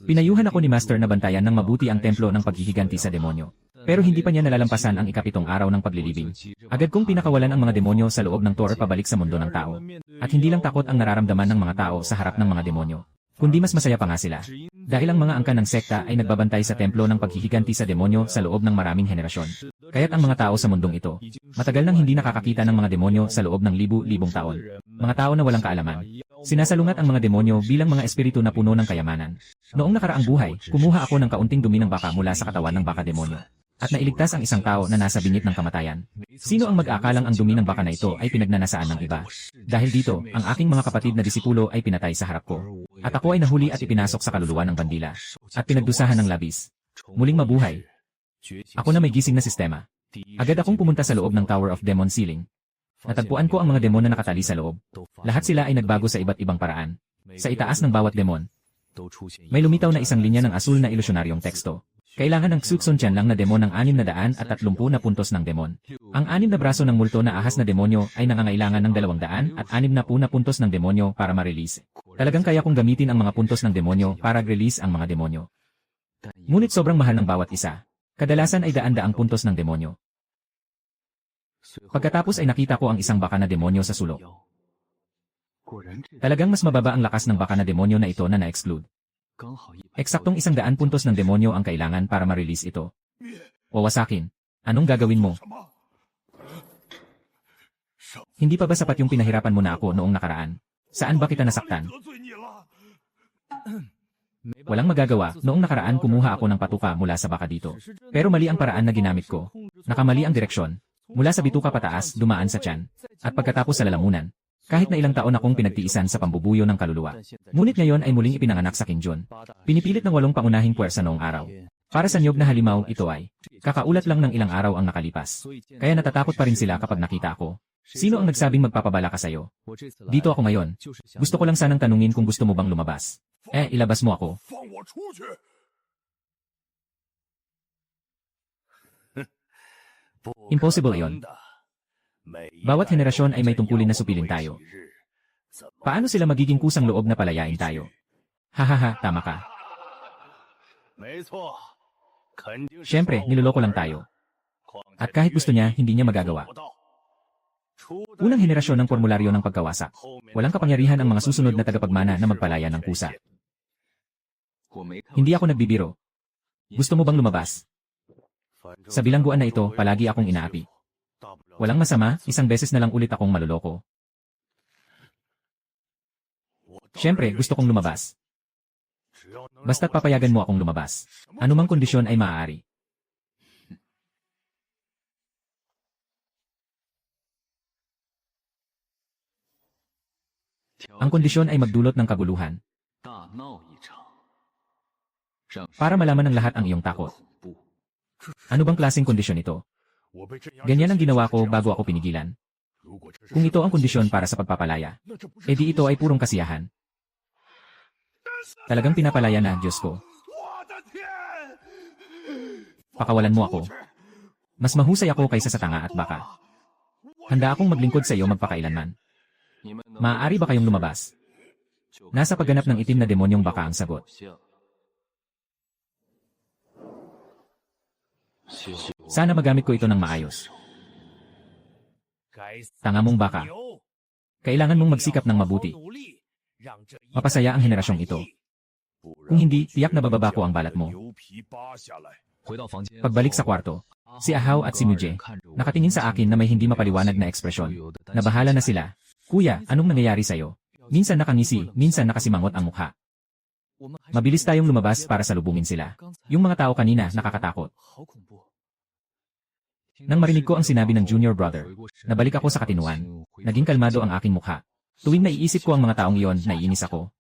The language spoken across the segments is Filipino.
Pinayuhan ako ni Master na bantayan ng mabuti ang templo ng paghihiganti sa demonyo. Pero hindi pa niya nalalampasan ang ikapitong araw ng paglilibing. Agad kong pinakawalan ang mga demonyo sa loob ng tour pabalik sa mundo ng tao. At hindi lang takot ang nararamdaman ng mga tao sa harap ng mga demonyo, kundi mas masaya pa nga sila. Dahil ang mga angkan ng sekta ay nagbabantay sa templo ng paghihiganti sa demonyo sa loob ng maraming henerasyon. Kaya't ang mga tao sa mundong ito, matagal nang hindi nakakakita ng mga demonyo sa loob ng libu-libong taon. Mga tao na walang kaalaman. Sinasalungat ang mga demonyo bilang mga espiritu na puno ng kayamanan. Noong nakaraang buhay, kumuha ako ng kaunting dumi ng baka mula sa katawan ng baka demonyo. At nailigtas ang isang tao na nasa bingit ng kamatayan. Sino ang mag-aakalang ang dumi ng baka na ito ay pinagnanasaan ng iba? Dahil dito, ang aking mga kapatid na disipulo ay pinatay sa harap ko. At ako ay nahuli at ipinasok sa kaluluwa ng bandila. At pinagdusahan ng labis. Muling mabuhay. Ako na may gising na sistema. Agad akong pumunta sa loob ng Tower of Demon Ceiling. Natagpuan ko ang mga demon na nakatali sa loob. Lahat sila ay nagbago sa iba't ibang paraan. Sa itaas ng bawat demon, may lumitaw na isang linya ng asul na ilusyonaryong teksto. Kailangan ng Tsuktson lang na demon ng 630 na puntos ng demon. Ang 6 na braso ng multo na ahas na demonyo ay nangangailangan ng 260 na puntos ng demonyo para ma-release. Talagang kaya kong gamitin ang mga puntos ng demonyo para release ang mga demonyo. Ngunit sobrang mahal ng bawat isa. Kadalasan ay daan-daang puntos ng demonyo. Pagkatapos ay nakita ko ang isang baka na demonyo sa sulok. Talagang mas mababa ang lakas ng baka na demonyo na ito na na-exclude. Eksaktong 100 puntos ng demonyo ang kailangan para ma-release ito. Wawasakin, anong gagawin mo? Hindi pa ba sapat yung pinahirapan mo na ako noong nakaraan? Saan ba kita nasaktan? Walang magagawa, noong nakaraan kumuha ako ng patuka mula sa baka dito. Pero mali ang paraan na ginamit ko. Nakamali ang direksyon. Mula sa bituka pataas, dumaan sa tiyan. At pagkatapos sa lalamunan. Kahit na ilang taon akong pinagtiisan sa pambubuyo ng kaluluwa. Ngunit ngayon ay muling ipinanganak sa King Jun. Pinipilit ng 8 pangunahing puwersa noong araw. Para sa niyog na halimaw, ito ay kakaulat lang ng ilang araw ang nakalipas. Kaya natatakot pa rin sila kapag nakita ako. Sino ang nagsabing magpapabala ka sa'yo? Dito ako ngayon. Gusto ko lang sanang tanungin kung gusto mo bang lumabas. Ilabas mo ako. Impossible iyon. Bawat henerasyon ay may tungkulin na supilin tayo. Paano sila magiging kusang loob na palayain tayo? Hahaha, tama ka. Siyempre, niloloko lang tayo. At kahit gusto niya, hindi niya magagawa. Unang henerasyon ng formularyo ng pagkawasak. Walang kapangyarihan ang mga susunod na tagapagmana na magpalaya ng kusa. Hindi ako nagbibiro. Gusto mo bang lumabas? Sa bilangguan na ito, palagi akong inaapi. Walang masama, isang beses na lang ulit akong maluloko. Siyempre, gusto kong lumabas. Basta't papayagan mo akong lumabas. Anumang kondisyon ay maaari. Ang kondisyon ay magdulot ng kaguluhan. Para malaman ng lahat ang iyong takot. Ano bang klaseng kondisyon ito? Ganyan ang ginawa ko bago ako pinigilan. Kung ito ang kondisyon para sa pagpapalaya, edi ito ay purong kasiyahan. Talagang pinapalaya na, Diyos ko. Pakawalan mo ako. Mas mahusay ako kaysa sa tanga at baka. Handa akong maglingkod sa iyo magpakailanman. Maaari ba kayong lumabas? Nasa pagganap ng itim na demonyong baka ang sagot. Sana magamit ko ito ng maayos. Tanga mong baka. Kailangan mong magsikap ng mabuti. Mapasaya ang henerasyong ito. Kung hindi, tiyak na bababa ko ang balat mo. Pagbalik sa kwarto, si Ahaw at si Muje, nakatingin sa akin na may hindi mapaliwanag na ekspresyon. Nabahala na sila. Kuya, anong nangyayari sa'yo? Minsan nakangisi, minsan nakasimangot ang mukha. Mabilis tayong lumabas para salubungin sila. Yung mga tao kanina nakakatakot. Nang marinig ko ang sinabi ng junior brother, nabalik ako sa katinuan. Naging kalmado ang aking mukha. Tuwing naiisip ko ang mga taong iyon, naiinis ako.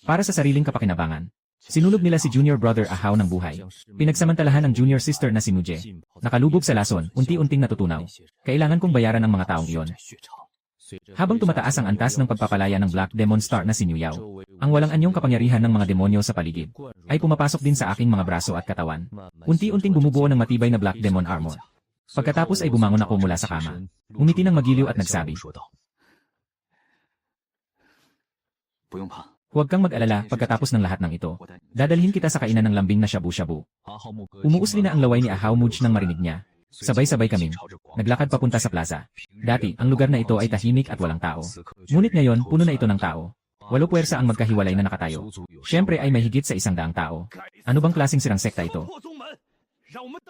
Para sa sariling kapakinabangan, sinulog nila si junior brother Ahaw ng buhay. Pinagsamantalahan ng junior sister na si Muje. Nakalubog sa lason, unti-unting natutunaw. Kailangan kong bayaran ang mga taong iyon. Habang tumataas ang antas ng pagpapalaya ng Black Demon Star na si Niu Yao, ang walang anyong kapangyarihan ng mga demonyo sa paligid, ay pumapasok din sa aking mga braso at katawan. Unti-unting bumubuo ng matibay na Black Demon Armor. Pagkatapos ay bumangon ako mula sa kama. Umiti ng magiliw at nagsabi, Huwag kang mag-alala pagkatapos ng lahat ng ito. Dadalhin kita sa kainan ng lambing na shabu-shabu. Umuusli na ang laway ni Ahau Muj nang marinig niya. Sabay-sabay kaming naglakad papunta sa plaza. Dati, ang lugar na ito ay tahimik at walang tao. Ngunit ngayon, puno na ito ng tao. 8 puwersa ang magkahiwalay na nakatayo. Siyempre ay may higit sa 100 tao. Ano bang klaseng sirang sekta ito?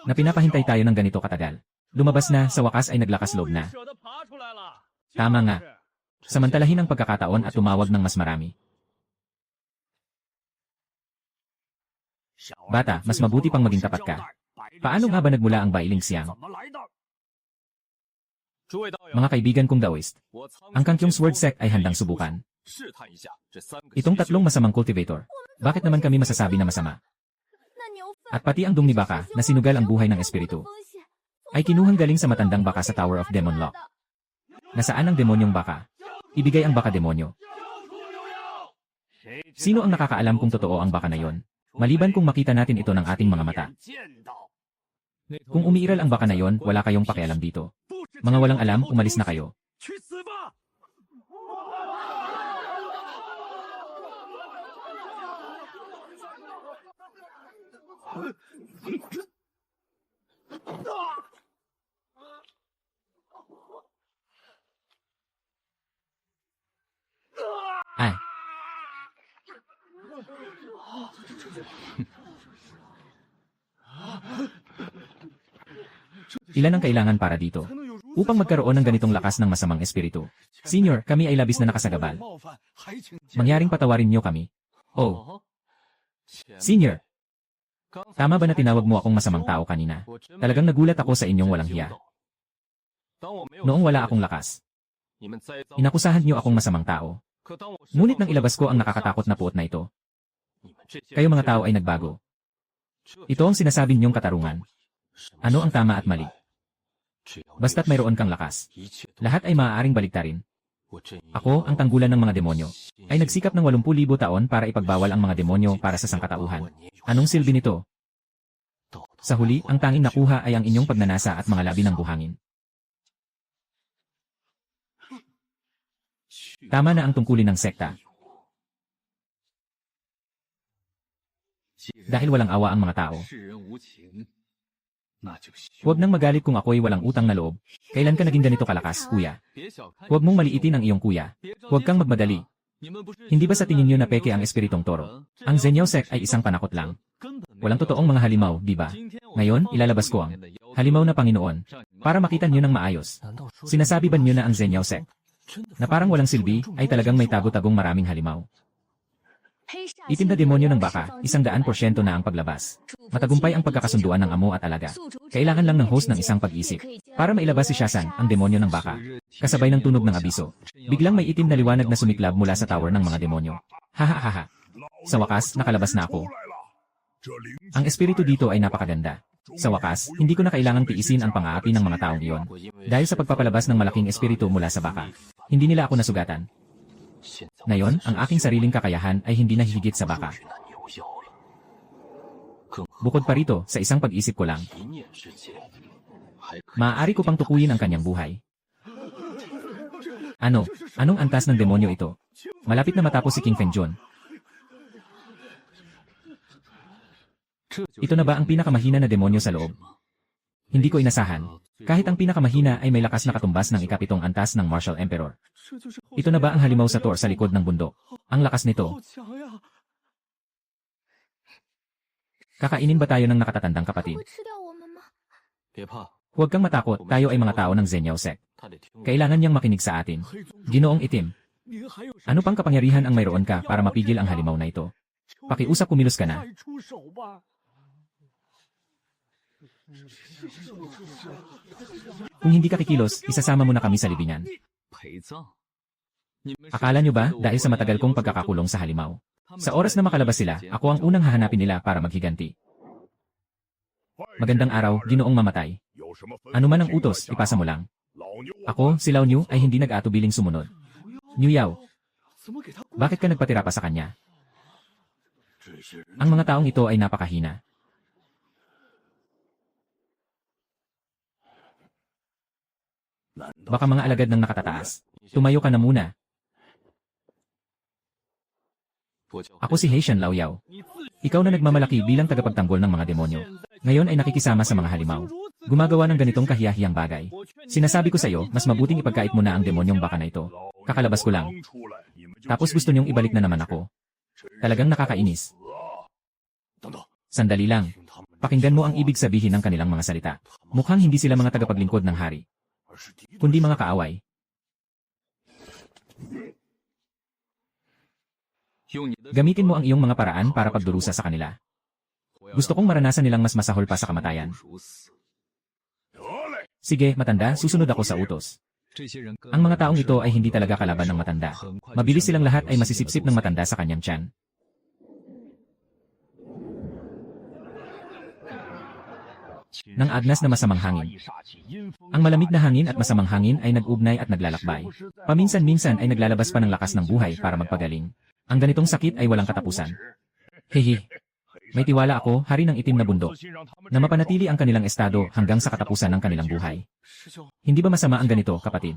Na pinapahintay tayo ng ganito katagal. Lumabas na, sa wakas ay naglakas loob na. Tama nga. Samantalahin ang pagkakataon at tumawag ng mas marami. Bata, mas mabuti pang maging tapat ka. Paano nga ba nagmula ang Bailing Xiang? Mga kaibigan kong Daoist, ang Kangkyong Sword Sect ay handang subukan. Itong 3 masamang cultivator, bakit naman kami masasabi na masama? At pati ang dung ni Baka, na sinugal ang buhay ng espiritu, ay kinuhang galing sa matandang baka sa Tower of Demon Lock. Nasaan ang demonyong baka? Ibigay ang baka demonyo. Sino ang nakakaalam kung totoo ang baka na yon? Maliban kung makita natin ito ng ating mga mata. Kung umiiral ang baka na yon, wala kayong pakialam dito. Mga walang alam, umalis na kayo. Ay. Ilan ang kailangan para dito? Upang magkaroon ng ganitong lakas ng masamang espiritu. Senior, kami ay labis na nakasagabal. Mangyaring patawarin niyo kami. Oh. Senior. Tama ba na tinawag mo akong masamang tao kanina? Talagang nagulat ako sa inyong walang hiya. Noong wala akong lakas, inakusahan niyo akong masamang tao. Ngunit nang ilabas ko ang nakakatakot na puot na ito, kayo mga tao ay nagbago. Ito ang sinasabi niyong katarungan. Ano ang tama at mali? Basta't mayroon kang lakas, lahat ay maaaring baliktarin. Ako, ang tanggulan ng mga demonyo, ay nagsikap ng 80,000 taon para ipagbawal ang mga demonyo para sa sangkatauhan. Anong silbi nito? Sa huli, ang tanging nakuha ay ang inyong pagnanasa at mga labi ng buhangin. Tama na ang tungkulin ng sekta. Dahil walang awa ang mga tao. Huwag nang magalit kung ako'y walang utang na loob. Kailan ka naging ganito kalakas, kuya? Huwag mong maliitin ang iyong kuya. Huwag kang magmadali. Hindi ba sa tingin niyo na peke ang espiritong toro? Ang Zenyao Sect ay isang panakot lang. Walang totoong mga halimaw, di ba? Ngayon, ilalabas ko ang halimaw na Panginoon para makita niyo ng maayos. Sinasabi ba niyo na ang Zenyao Sect, na parang walang silbi, ay talagang may tago-tagong maraming halimaw? Itim na demonyo ng baka, 100% na ang paglabas. Matagumpay ang pagkakasunduan ng amo at alaga. Kailangan lang ng host ng isang pag-isip para mailabas si Shasan, ang demonyo ng baka. Kasabay ng tunog ng abiso. Biglang may itim na liwanag na sumiklab mula sa tower ng mga demonyo. Hahaha. Sa wakas, nakalabas na ako. Ang espiritu dito ay napakaganda. Sa wakas, hindi ko na kailangang tiisin ang pang-aapi ng mga taong iyon. Dahil sa pagpapalabas ng malaking espiritu mula sa baka, hindi nila ako nasugatan. Ngayon, ang aking sariling kakayahan ay hindi nahihigit sa baka. Bukod pa rito, sa isang pag-isip ko lang, maaari ko pang tukuyin ang kanyang buhay. Ano? Anong antas ng demonyo ito? Malapit na matapos si King Fengjun. Ito na ba ang pinakamahina na demonyo sa loob? Hindi ko inasahan. Kahit ang pinakamahina ay may lakas na katumbas ng ika-7 antas ng Martial Emperor. Ito na ba ang halimaw sa Thor sa likod ng bundok? Ang lakas nito. Kakainin ba tayo ng nakatatandang kapatid? Huwag kang matakot, tayo ay mga tao ng Zenyao Sect. Kailangan niyang makinig sa atin. Ginoong Itim. Ano pang kapangyarihan ang mayroon ka para mapigil ang halimaw na ito? Pakiusap, kumilos ka na. Kung hindi ka kikilos, isasama mo na kami sa libingan. Akala nyo ba, dahil sa matagal kong pagkakakulong sa halimaw, sa oras na makalabas sila, ako ang unang hahanapin nila para maghiganti. Magandang araw, Ginoong Mamatay. Ano man ang utos, ipasa mo lang. Ako, si Lao Niu, ay hindi nag-atubiling sumunod. Niu Yao, bakit ka nagpatira pa sa kanya? Ang mga taong ito ay napakahina. Baka mga alagad ng nakatataas. Tumayo ka na muna. Ako si Heishan Laoyao. Ikaw na nagmamalaki bilang tagapagtanggol ng mga demonyo. Ngayon ay nakikisama sa mga halimaw. Gumagawa ng ganitong kahiyahiyang bagay. Sinasabi ko sa iyo, mas mabuting ipagkait mo na ang demonyong baka na ito. Kakalabas ko lang. Tapos gusto niyong ibalik na naman ako. Talagang nakakainis. Sandali lang. Pakinggan mo ang ibig sabihin ng kanilang mga salita. Mukhang hindi sila mga tagapaglingkod ng hari, kundi mga kaaway. Gamitin mo ang iyong mga paraan para pagdurusa sa kanila. Gusto kong maranasan nilang mas masahol pa sa kamatayan. Sige, matanda, susunod ako sa utos. Ang mga taong ito ay hindi talaga kalaban ng matanda. Mabilis silang lahat ay masisipsip ng matanda sa kanyang tiyan. Nang agnas na masamang hangin. Ang malamig na hangin at masamang hangin ay nag-ugnay at naglalakbay. Paminsan-minsan ay naglalabas pa ng lakas ng buhay para magpagaling. Ang ganitong sakit ay walang katapusan. Hehe. May tiwala ako, hari ng itim na bundok, na mapanatili ang kanilang estado hanggang sa katapusan ng kanilang buhay. Hindi ba masama ang ganito, kapatid?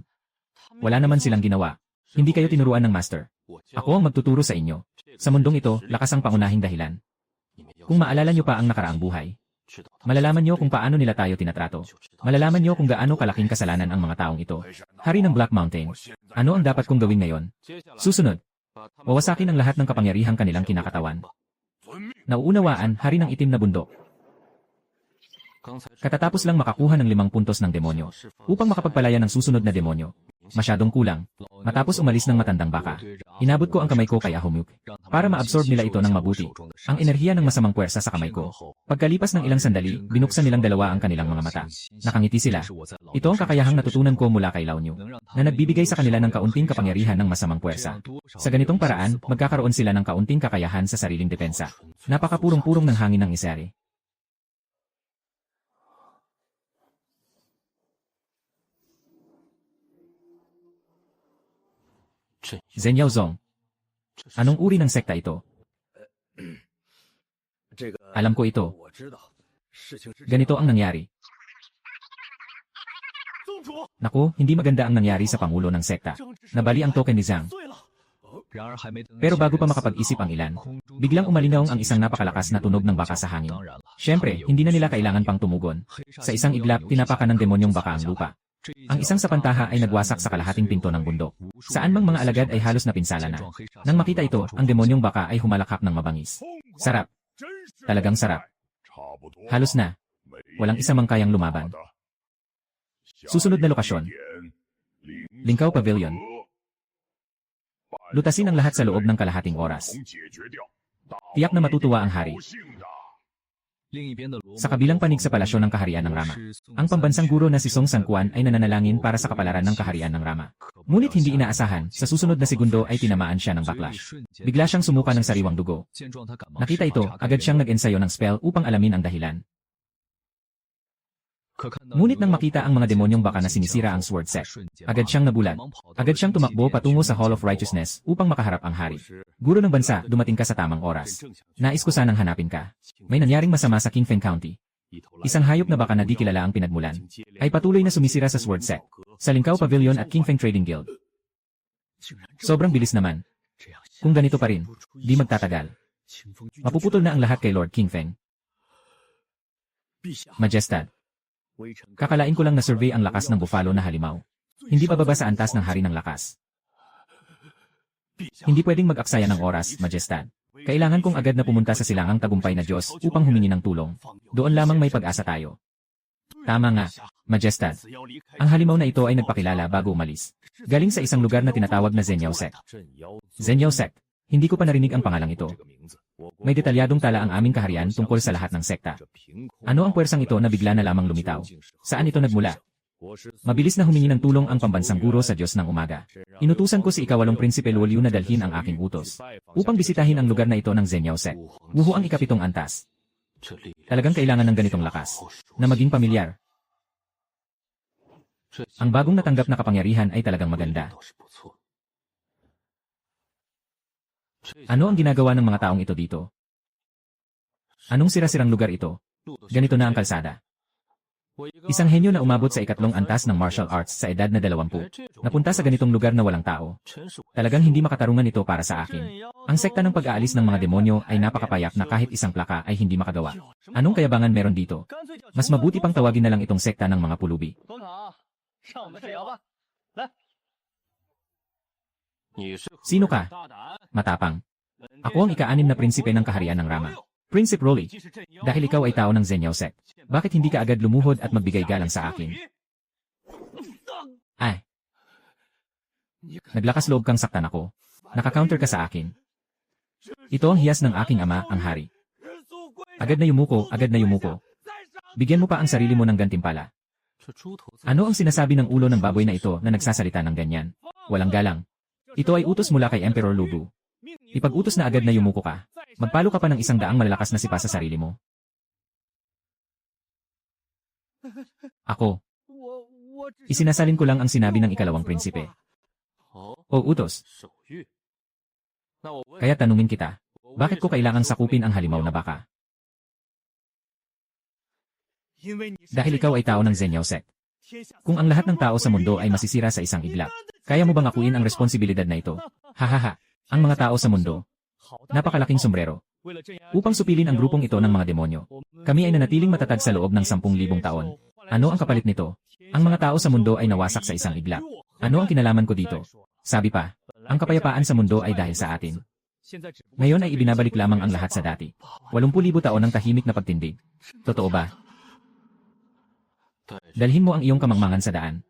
Wala naman silang ginawa. Hindi kayo tinuruan ng master. Ako ang magtuturo sa inyo. Sa mundong ito, lakas ang pangunahing dahilan. Kung maalala nyo pa ang nakaraang buhay, malalaman nyo kung paano nila tayo tinatrato. Malalaman nyo kung gaano kalaking kasalanan ang mga taong ito. Hari ng Black Mountain, ano ang dapat kong gawin ngayon? Susunod, wawasakin ang lahat ng kapangyarihang kanilang kinakatawan. Nauunawaan, hari ng itim na bundok. Katatapos lang makakuha ng 5 puntos ng demonyo upang makapagpalaya ng susunod na demonyo. Masyadong kulang. Matapos umalis ng matandang baka, inabot ko ang kamay ko kay Ahumuk para ma-absorb nila ito ng mabuti. Ang enerhiya ng masamang puwersa sa kamay ko. Pagkalipas ng ilang sandali, binuksan nilang dalawa ang kanilang mga mata. Nakangiti sila. Ito ang kakayahang natutunan ko mula kay Lao Nyu, na nagbibigay sa kanila ng kaunting kapangyarihan ng masamang puwersa. Sa ganitong paraan, magkakaroon sila ng kaunting kakayahan sa sariling depensa. Napakapurong-purong ng hangin ng iseri. Zhen Yaozong. Anong uri ng sekta ito? Alam ko ito. Ganito ang nangyari. Naku, hindi maganda ang nangyari sa pangulo ng sekta. Nabali ang token ni Zhang. Pero bago pa makapag-isip ang ilan, biglang umalingaw ang isang napakalakas na tunog ng baka sa hangin. Siyempre, hindi na nila kailangan pang tumugon. Sa isang iglap, tinapakan ng demonyong baka ang lupa. Ang isang sapantaha ay nagwasak sa kalahating pinto ng bundok. Saan mang mga alagad ay halos napinsala na. Nang makita ito, ang demonyong baka ay humalakhak ng mabangis. Sarap. Talagang sarap. Halos na. Walang isa mang kayang lumaban. Susunod na lokasyon. Lingkaw Pavilion. Lutasin ang lahat sa loob ng kalahating oras. Tiyak na matutuwa ang hari. Sa kabilang panig sa palasyo ng kaharian ng Rama, ang pambansang guro na si Song Sanquan ay nananalangin para sa kapalaran ng kaharian ng Rama. Ngunit hindi inaasahan, sa susunod na segundo ay tinamaan siya ng backlash. Bigla siyang sumuka ng sariwang dugo. Nakita ito, agad siyang nag-ensayo ng spell upang alamin ang dahilan. Ngunit nang makita ang mga demonyong baka na sinisira ang sword set, agad siyang nabulag. Agad siyang tumakbo patungo sa Hall of Righteousness upang makaharap ang hari. Guro ng bansa, dumating ka sa tamang oras. Nais ko sanang hanapin ka. May nangyaring masama sa Qingfeng County. Isang hayop na baka na di kilala ang pinagmulan, ay patuloy na sumisira sa sword set, sa Lingkaw Pavilion at Qingfeng Trading Guild. Sobrang bilis naman. Kung ganito pa rin, di magtatagal. Mapuputol na ang lahat kay Lord Qingfeng. Majestad. Kakalain ko lang na survey ang lakas ng buffalo na halimaw. Hindi bababa sa antas ng hari ng lakas. Hindi pwedeng mag-aksaya ng oras, Majestad. Kailangan kong agad na pumunta sa silangang tagumpay na Diyos upang humingi ng tulong. Doon lamang may pag-asa tayo. Tama nga, Majestad. Ang halimaw na ito ay nagpakilala bago umalis. Galing sa isang lugar na tinatawag na Zenyao Sect. Zenyao Sect. Hindi ko pa narinig ang pangalang ito. May detalyadong tala ang aming kaharian tungkol sa lahat ng sekta. Ano ang puwersang ito na bigla na lamang lumitaw? Saan ito nagmula? Mabilis na humingi ng tulong ang pambansang guro sa Diyos ng umaga. Inutusan ko si ikawalong Prinsipe Luoliu na dalhin ang aking utos upang bisitahin ang lugar na ito ng Zenyao Sect. Wuhu ang ikapitong antas. Talagang kailangan ng ganitong lakas na maging pamilyar. Ang bagong natanggap na kapangyarihan ay talagang maganda. Ano ang ginagawa ng mga taong ito dito? Anong sira-sirang lugar ito? Ganito na ang kalsada. Isang henyo na umabot sa ikatlong antas ng martial arts sa edad na 20. Napunta sa ganitong lugar na walang tao. Talagang hindi makatarungan ito para sa akin. Ang sekta ng pag-aalis ng mga demonyo ay napakapayak na kahit isang plaka ay hindi makagawa. Anong kayabangan meron dito? Mas mabuti pang tawagin na lang itong sekta ng mga pulubi. Sino ka? Matapang. Ako ang ika-6 na prinsipe ng kaharian ng Rama. Prinsip Rolly. Dahil ikaw ay tao ng Zenyao sect, bakit hindi ka agad lumuhod at magbigay galang sa akin? Ay. Naglakas loob kang saktan ako. Naka-counter ka sa akin. Ito ang hiyas ng aking ama, ang hari. Agad na yumuko. Bigyan mo pa ang sarili mo ng gantimpala. Ano ang sinasabi ng ulo ng baboy na ito na nagsasalita ng ganyan? Walang galang. Ito ay utos mula kay Emperor Lubu. Ipag-utos na agad na yumuko ka. Magpalo ka pa ng 100 malalakas na sipa sa sarili mo. Ako. Isinasalin ko lang ang sinabi ng ikalawang prinsipe. O utos. Kaya tanungin kita, bakit ko kailangang sakupin ang halimaw na baka? Dahil ikaw ay tao ng Zenyao sect. Kung ang lahat ng tao sa mundo ay masisira sa isang iglap, kaya mo bang akuin ang responsibilidad na ito? Hahaha. Ang mga tao sa mundo. Napakalaking sombrero. Upang supilin ang grupong ito ng mga demonyo, kami ay nanatiling matatag sa loob ng 10,000 taon. Ano ang kapalit nito? Ang mga tao sa mundo ay nawasak sa isang iglap. Ano ang kinalaman ko dito? Sabi pa, ang kapayapaan sa mundo ay dahil sa atin. Ngayon ay ibinabalik lamang ang lahat sa dati. 80,000 taon ng tahimik na pagtindig. Totoo ba? Dalhin mo ang iyong kamangmangan sa daan.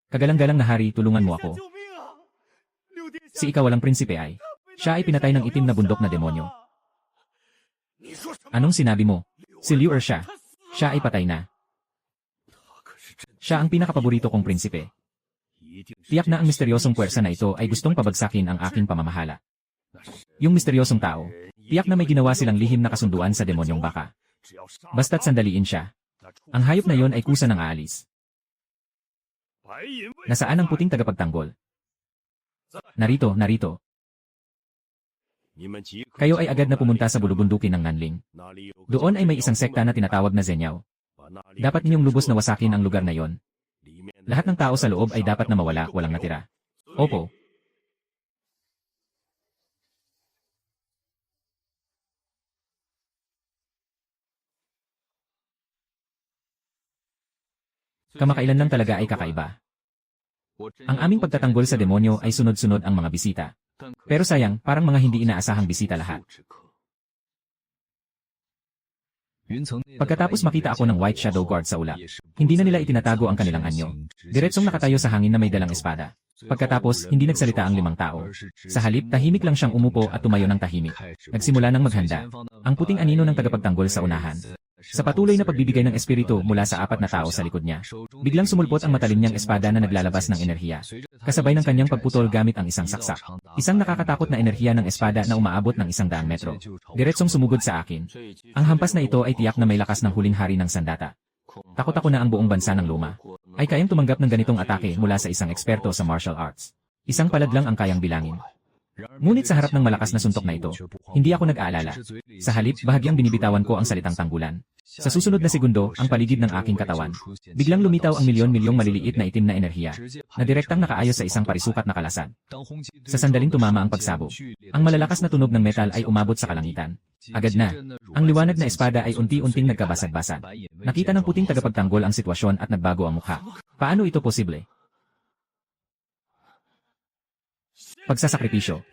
Kagalang-galang na hari, tulungan mo ako. Si ikawalang prinsipe ay, siya ay pinatay ng itim na bundok na demonyo. Anong sinabi mo? Si Liu siya. Siya ay patay na. Siya ang pinakapaborito kong prinsipe. Tiyak na ang misteryosong puwersa na ito ay gustong pabagsakin ang aking pamamahala. Yung misteryosong tao, tiyak na may ginawa silang lihim na kasunduan sa demonyong baka. Basta't sandaliin siya. Ang hayop na yon ay kusa ng aalis. Nasaan ang puting tagapagtanggol? Narito. Kayo ay agad na pumunta sa bulubundukin ng Nanling. Doon ay may isang sekta na tinatawag na Zenyao. Dapat ninyong lubos na wasakin ang lugar na yon. Lahat ng tao sa loob ay dapat na mawala, walang natira. Opo. Kamakailan lang talaga ay kakaiba. Ang aming pagtatanggol sa demonyo ay sunod-sunod ang mga bisita. Pero sayang, parang mga hindi inaasahang bisita lahat. Pagkatapos makita ako ng White Shadow Guard sa ulap, hindi na nila itinatago ang kanilang anyo. Diretsong nakatayo sa hangin na may dalang espada. Pagkatapos, hindi nagsalita ang 5 tao. Sa halip, tahimik lang siyang umupo at tumayo ng tahimik. Nagsimula ng maghanda. Ang puting anino ng tagapagtanggol sa unahan. Sa patuloy na pagbibigay ng espiritu mula sa 4 na tao sa likod niya, biglang sumulpot ang matalim niyang espada na naglalabas ng enerhiya, kasabay ng kanyang pagputol gamit ang isang saksak. Isang nakakatakot na enerhiya ng espada na umaabot ng 100 metro. Diretsong sumugod sa akin. Ang hampas na ito ay tiyak na may lakas ng huling hari ng sandata. Takot ako na ang buong bansa ng Luma ay kayang tumanggap ng ganitong atake mula sa isang eksperto sa martial arts. Isang palad lang ang kayang bilangin. Ngunit sa harap ng malakas na suntok na ito, hindi ako nag-aalala. Sa halip, bahagyang binibitawan ko ang salitang tanggulan. Sa susunod na segundo, ang paligid ng aking katawan, biglang lumitaw ang milyon-milyong maliliit na itim na enerhiya, na direktang nakaayos sa isang parisukat na kalasag. Sa sandaling tumama ang pagsabog, ang malalakas na tunog ng metal ay umabot sa kalangitan. Agad na, ang liwanag na espada ay unti-unting nagkabasag-basag. Nakita ng puting tagapagtanggol ang sitwasyon at nagbago ang mukha. Paano ito posible? Pagsasakripisyo.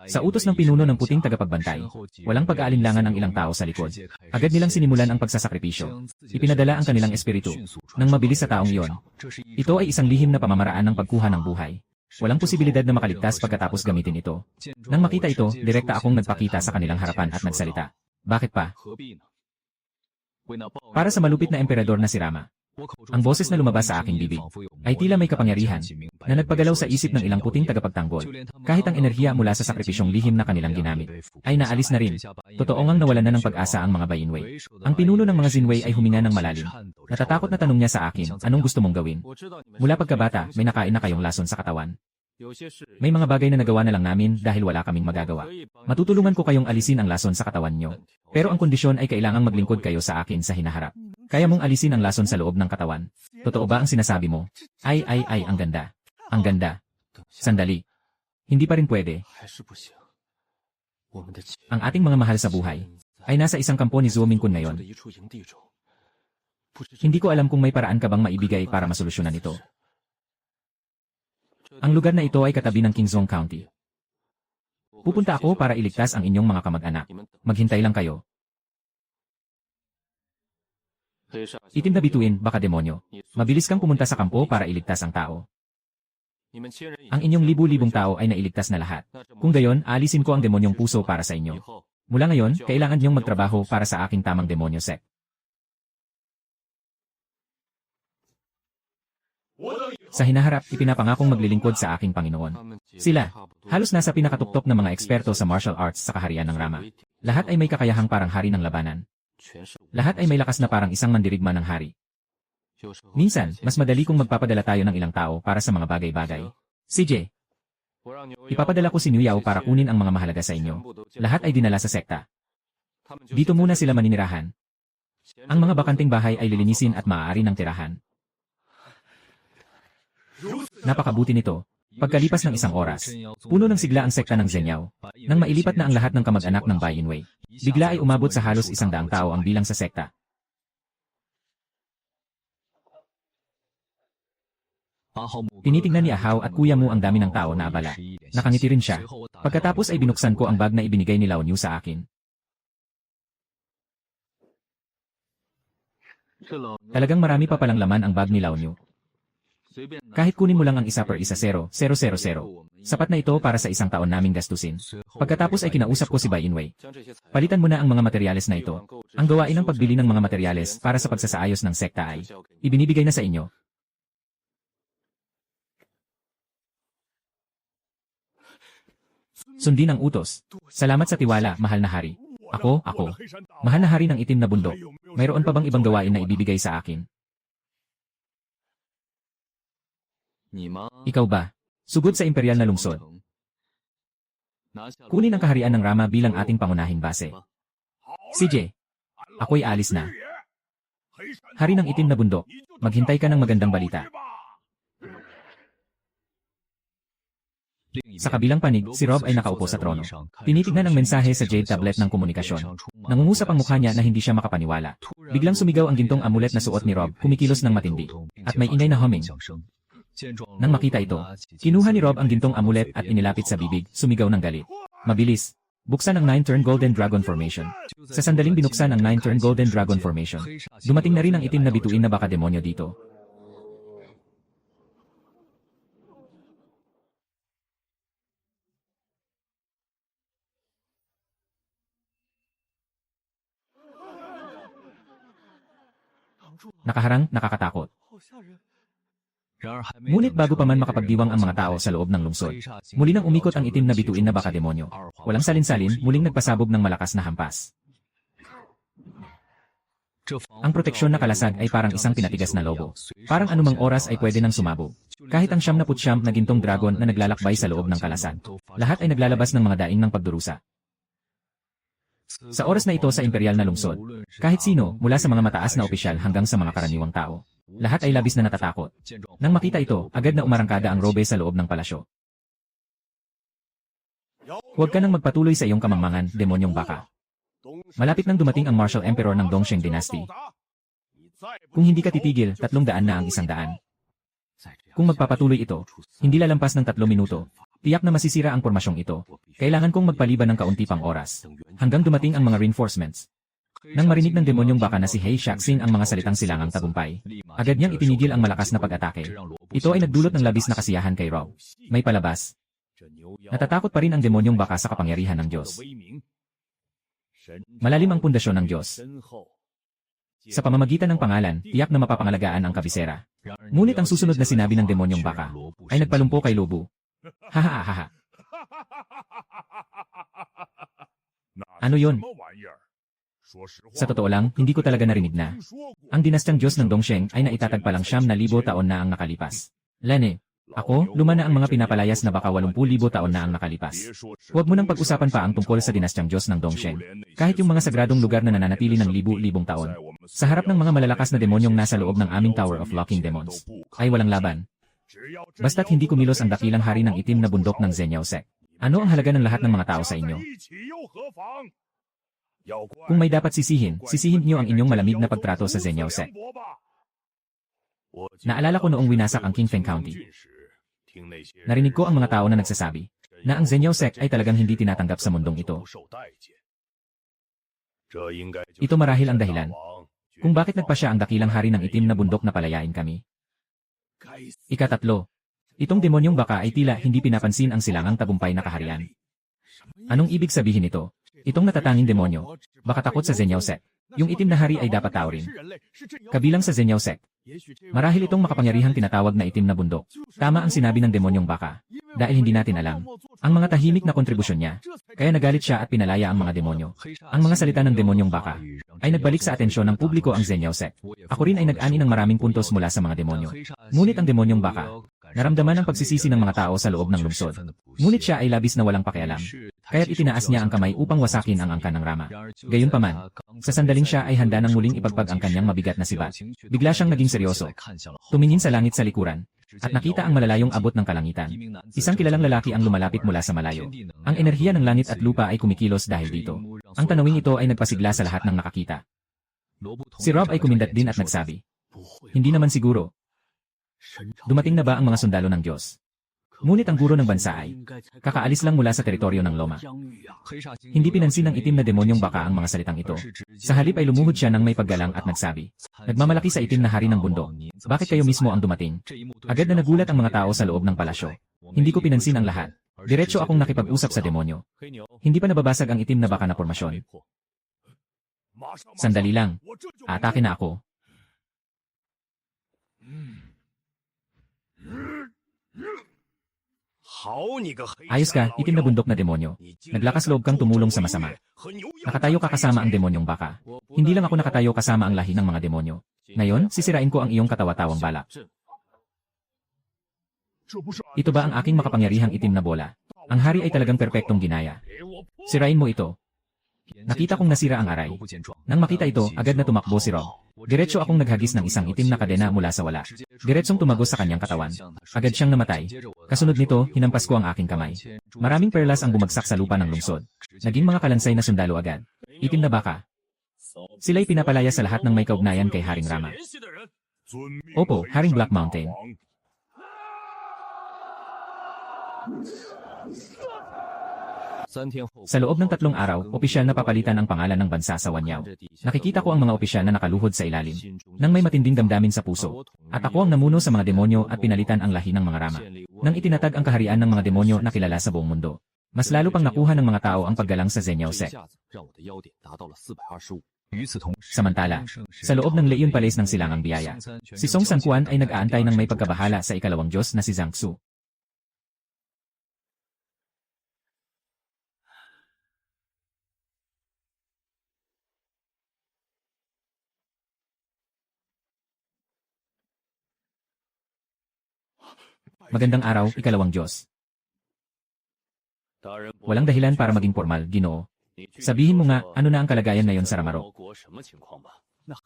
Sa utos ng pinuno ng puting tagapagbantay, walang pag-aalinlangan ang ilang tao sa likod. Agad nilang sinimulan ang pagsasakripisyo. Ipinadala ang kanilang espiritu nang mabilis sa taong iyon. Ito ay isang lihim na pamamaraan ng pagkuha ng buhay. Walang posibilidad na makaligtas pagkatapos gamitin ito. Nang makita ito, direkta akong nagpakita sa kanilang harapan at nagsalita. Bakit pa? Para sa malupit na emperador na si Rama, ang boses na lumabas sa aking bibig ay tila may kapangyarihan na nagpagalaw sa isip ng ilang puting tagapagtanggol. Kahit ang enerhiya mula sa sakripisyong lihim na kanilang ginamit ay naalis na rin. Totoo ngang nawalan na ng pag-asa ang mga Bayinwei. Ang pinuno ng mga Zinwei ay huminga ng malalim. Natatakot na tanong niya sa akin, anong gusto mong gawin? Mula pagkabata, may nakain na kayong lason sa katawan. May mga bagay na nagawa na lang namin dahil wala kaming magagawa. Matutulungan ko kayong alisin ang lason sa katawan nyo. Pero ang kondisyon ay kailangang maglingkod kayo sa akin sa hinaharap. Kaya mong alisin ang lason sa loob ng katawan. Totoo ba ang sinasabi mo? Ay, ang ganda. Ang ganda. Sandali. Hindi pa rin pwede. Ang ating mga mahal sa buhay ay nasa isang kampo ni Zhou Mingkun ngayon. Hindi ko alam kung may paraan ka bang maibigay para masolusyonan ito. Ang lugar na ito ay katabi ng Qingzhou County. Pupunta ako para iligtas ang inyong mga kamag-anak. Maghintay lang kayo. Itim na bituin, baka demonyo. Mabilis kang pumunta sa kampo para iligtas ang tao. Ang inyong libu-libong tao ay nailigtas na lahat. Kung gayon, aalisin ko ang demonyong puso para sa inyo. Mula ngayon, kailangan niyong magtrabaho para sa aking tamang demonyo sect. Sa hinaharap, ipinapangakong maglilingkod sa aking Panginoon. Sila, halos nasa pinakatuktok na mga eksperto sa martial arts sa kaharian ng Rama. Lahat ay may kakayahang parang hari ng labanan. Lahat ay may lakas na parang isang mandirigma ng hari. Minsan, mas madali kung magpapadala tayo ng ilang tao para sa mga bagay-bagay. CJ, ipapadala ko si Niu Yao para kunin ang mga mahalaga sa inyo. Lahat ay dinala sa sekta. Dito muna sila maninirahan. Ang mga bakanting bahay ay lilinisin at maaari ng tirahan. Napakabuti nito. Pagkalipas ng isang oras, puno ng sigla ang sekta ng Zhenyao. Nang mailipat na ang lahat ng kamag-anak ng Bai Yinwei, bigla ay umabot sa halos 100 tao ang bilang sa sekta. Tinitingnan ni Ahau at kuya mo ang dami ng tao na abala. Nakangiti rin siya. Pagkatapos ay binuksan ko ang bag na ibinigay ni Lao Niu sa akin. Talagang marami pa palang laman ang bag ni Lao Niu. Kahit kunin mo lang ang 1/1,0,000. Sapat na ito para sa isang taon naming gastusin. Pagkatapos ay kinausap ko si Bai Yinwei. Palitan mo na ang mga materyales na ito. Ang gawain ng pagbili ng mga materyales para sa pagsasaayos ng sekta ay ibinibigay na sa inyo. Sundin ang utos. Salamat sa tiwala, mahal na hari. Ako. Mahal na hari ng itim na bundok. Mayroon pa bang ibang gawain na ibibigay sa akin? Ikaw ba? Sugod sa imperial na lungsod. Kunin ang kaharian ng Rama bilang ating pangunahing base. CJ, ako'y alis na. Hari ng itim na bundok, maghintay ka ng magandang balita. Sa kabilang panig, si Rob ay nakaupo sa trono. Tinitignan ang mensahe sa jade tablet ng komunikasyon. Nangungusap ang mukha niya na hindi siya makapaniwala. Biglang sumigaw ang gintong amulet na suot ni Rob, kumikilos ng matindi. At may ingay na humming. Nang makita ito, kinuha ni Rob ang gintong amulet at inilapit sa bibig, sumigaw ng galit. Mabilis. Buksan ang 9-turn Golden Dragon Formation. Sa sandaling binuksan ang 9-turn Golden Dragon Formation, dumating na rin ang itim na bituin na baka demonyo dito. Nakaharang, nakakatakot. Ngunit bago pa man makapagdiwang ang mga tao sa loob ng lungsod, muli nang umikot ang itim na bituin na baka demonyo. Walang salinsalin, muling nagpasabog ng malakas na hampas. Ang proteksyon na kalasag ay parang isang pinatigas na lobo. Parang anumang oras ay pwede nang sumabog. Kahit ang 99 na gintong dragon na naglalakbay sa loob ng kalasag, lahat ay naglalabas ng mga daing ng pagdurusa. Sa oras na ito sa imperial na lungsod, kahit sino, mula sa mga mataas na opisyal hanggang sa mga karaniwang tao, lahat ay labis na natatakot. Nang makita ito, agad na umarangkada ang robe sa loob ng palasyo. Huwag ka nang magpatuloy sa iyong kamangmangan, demonyong baka. Malapit nang dumating ang Martial Emperor ng Dongsheng Dynasty. Kung hindi ka titigil, 300 na ang 100. Kung magpapatuloy ito, hindi lalampas ng 3 minuto. Tiyak na masisira ang pormasyong ito. Kailangan kong magpaliban ng kaunti pang oras. Hanggang dumating ang mga reinforcements. Nang marinig ng demonyong baka na si Hei Shaxin ang mga salitang silangang tagumpay, agad niyang itinigil ang malakas na pag-atake. Ito ay nagdulot ng labis na kasiyahan kay Rob. May palabas. Natatakot pa rin ang demonyong baka sa kapangyarihan ng Diyos. Malalim ang pundasyon ng Diyos. Sa pamamagitan ng pangalan, tiyak na mapapangalagaan ang kabisera. Ngunit ang susunod na sinabi ng demonyong baka ay nagpalumpo kay Lobo. Hahaha. Ano yon? Sa totoo lang, hindi ko talaga narinig na. Ang dinastyang Diyos ng Dongsheng ay naitatag pa lang 9,000 taon na ang nakalipas. Lene, Ako, luma na ang mga pinapalayas na baka 80,000 taon na ang nakalipas. Huwag mo nang pag-usapan pa ang tungkol sa dinastyang Diyos ng Dongshen. Kahit yung mga sagradong lugar na nananatili ng libu-libong taon. Sa harap ng mga malalakas na demonyong nasa loob ng aming Tower of Locking Demons, ay walang laban. Basta't hindi kumilos ang dakilang hari ng itim na bundok ng Zhenyao Sect. Ano ang halaga ng lahat ng mga tao sa inyo? Kung may dapat sisihin, sisihin niyo ang inyong malamig na pagtrato sa Zhenyao Sect. Naalala ko noong winasak ang Qingfeng County. Narinig ko ang mga tao na nagsasabi na ang Zhenyao Sect ay talagang hindi tinatanggap sa mundong ito. Ito marahil ang dahilan kung bakit nagpasya ang dakilang hari ng itim na bundok na palayain kami. Ikatatlo, itong demonyong baka ay tila hindi pinapansin ang silangang tagumpay na kaharian. Anong ibig sabihin nito? Itong natatanging demonyo, baka takot sa Zhenyao Sect. Yung itim na hari ay dapat tao rin. Kabilang sa Zhenyao Sect. Marahil itong makapangyarihang tinatawag na itim na bundok. Tama ang sinabi ng demonyong baka. Dahil hindi natin alam ang mga tahimik na kontribusyon niya. Kaya nagalit siya at pinalaya ang mga demonyo. Ang mga salita ng demonyong baka ay nagbalik sa atensyon ng publiko ang Zhenyao Sect. Ako rin ay nag-ani ng maraming puntos mula sa mga demonyo. Ngunit ang demonyong baka, naramdaman ang pagsisisi ng mga tao sa loob ng lungsod. Ngunit siya ay labis na walang pakialam. Kaya't itinaas niya ang kamay upang wasakin ang angkan ng Rama. Gayunpaman, sa sandaling siya ay handa ng muling ipagpag ang kanyang mabigat na sibat. Bigla siyang naging seryoso. Tumingin sa langit sa likuran, at nakita ang malalayong abot ng kalangitan. Isang kilalang lalaki ang lumalapit mula sa malayo. Ang enerhiya ng langit at lupa ay kumikilos dahil dito. Ang tanawing ito ay nagpasigla sa lahat ng nakakita. Si Rob ay kumindat din at nagsabi, "Hindi naman siguro. Dumating na ba ang mga sundalo ng Diyos?" Ngunit ang guro ng bansa ay kakaalis lang mula sa teritoryo ng Loma. Hindi pinansin ng itim na demonyong baka ang mga salitang ito. Sa halip ay lumuhod siya ng may paggalang at nagsabi, "Nagmamalaki sa itim na hari ng bundok. Bakit kayo mismo ang dumating?" Agad na nagulat ang mga tao sa loob ng palasyo. Hindi ko pinansin ang lahat. Diretso akong nakipag-usap sa demonyo. Hindi pa nababasag ang itim na baka na pormasyon. Sandali lang. Atake na ako. Ayos ka, itim na bundok na demonyo. Naglakas loob kang tumulong sa masama. Nakatayo ka kasama ang demonyong baka. Hindi lang ako nakatayo kasama ang lahi ng mga demonyo. Ngayon, sisirain ko ang iyong katawa-tawang balak. Ito ba ang aking makapangyarihang itim na bola? Ang hari ay talagang perpektong ginaya. Sirain mo ito. Nakita kong nasira ang aray. Nang makita ito, agad na tumakbo si Rob. Diretso akong naghagis ng isang itim na kadena mula sa wala. Diretsong tumagos sa kanyang katawan. Agad siyang namatay. Kasunod nito, hinampas ko ang aking kamay. Maraming perlas ang bumagsak sa lupa ng lungsod. Naging mga kalansay na sundalo agad. Itim na baka. Sila'y pinapalaya sa lahat ng may kaugnayan kay Haring Rama. Opo, Haring Black Mountain. Sa loob ng 3 araw, opisyal na papalitan ang pangalan ng bansa sa Wanyao. Nakikita ko ang mga opisyal na nakaluhod sa ilalim, nang may matinding damdamin sa puso. At ako ang namuno sa mga demonyo at pinalitan ang lahi ng mga Rama. Nang itinatag ang kaharian ng mga demonyo na kilala sa buong mundo, mas lalo pang nakuha ng mga tao ang paggalang sa Zhenyao Sect. Samantala, sa loob ng Leon Palace ng Silangang Biyaya, si Song Sanquan ay nag-aantay ng may pagkabahala sa ikalawang Diyos na si Zhang Xu. Magandang araw, ikalawang Diyos. Walang dahilan para maging formal, Ginoo. Sabihin mo nga, ano na ang kalagayan ngayon sa Ramaro?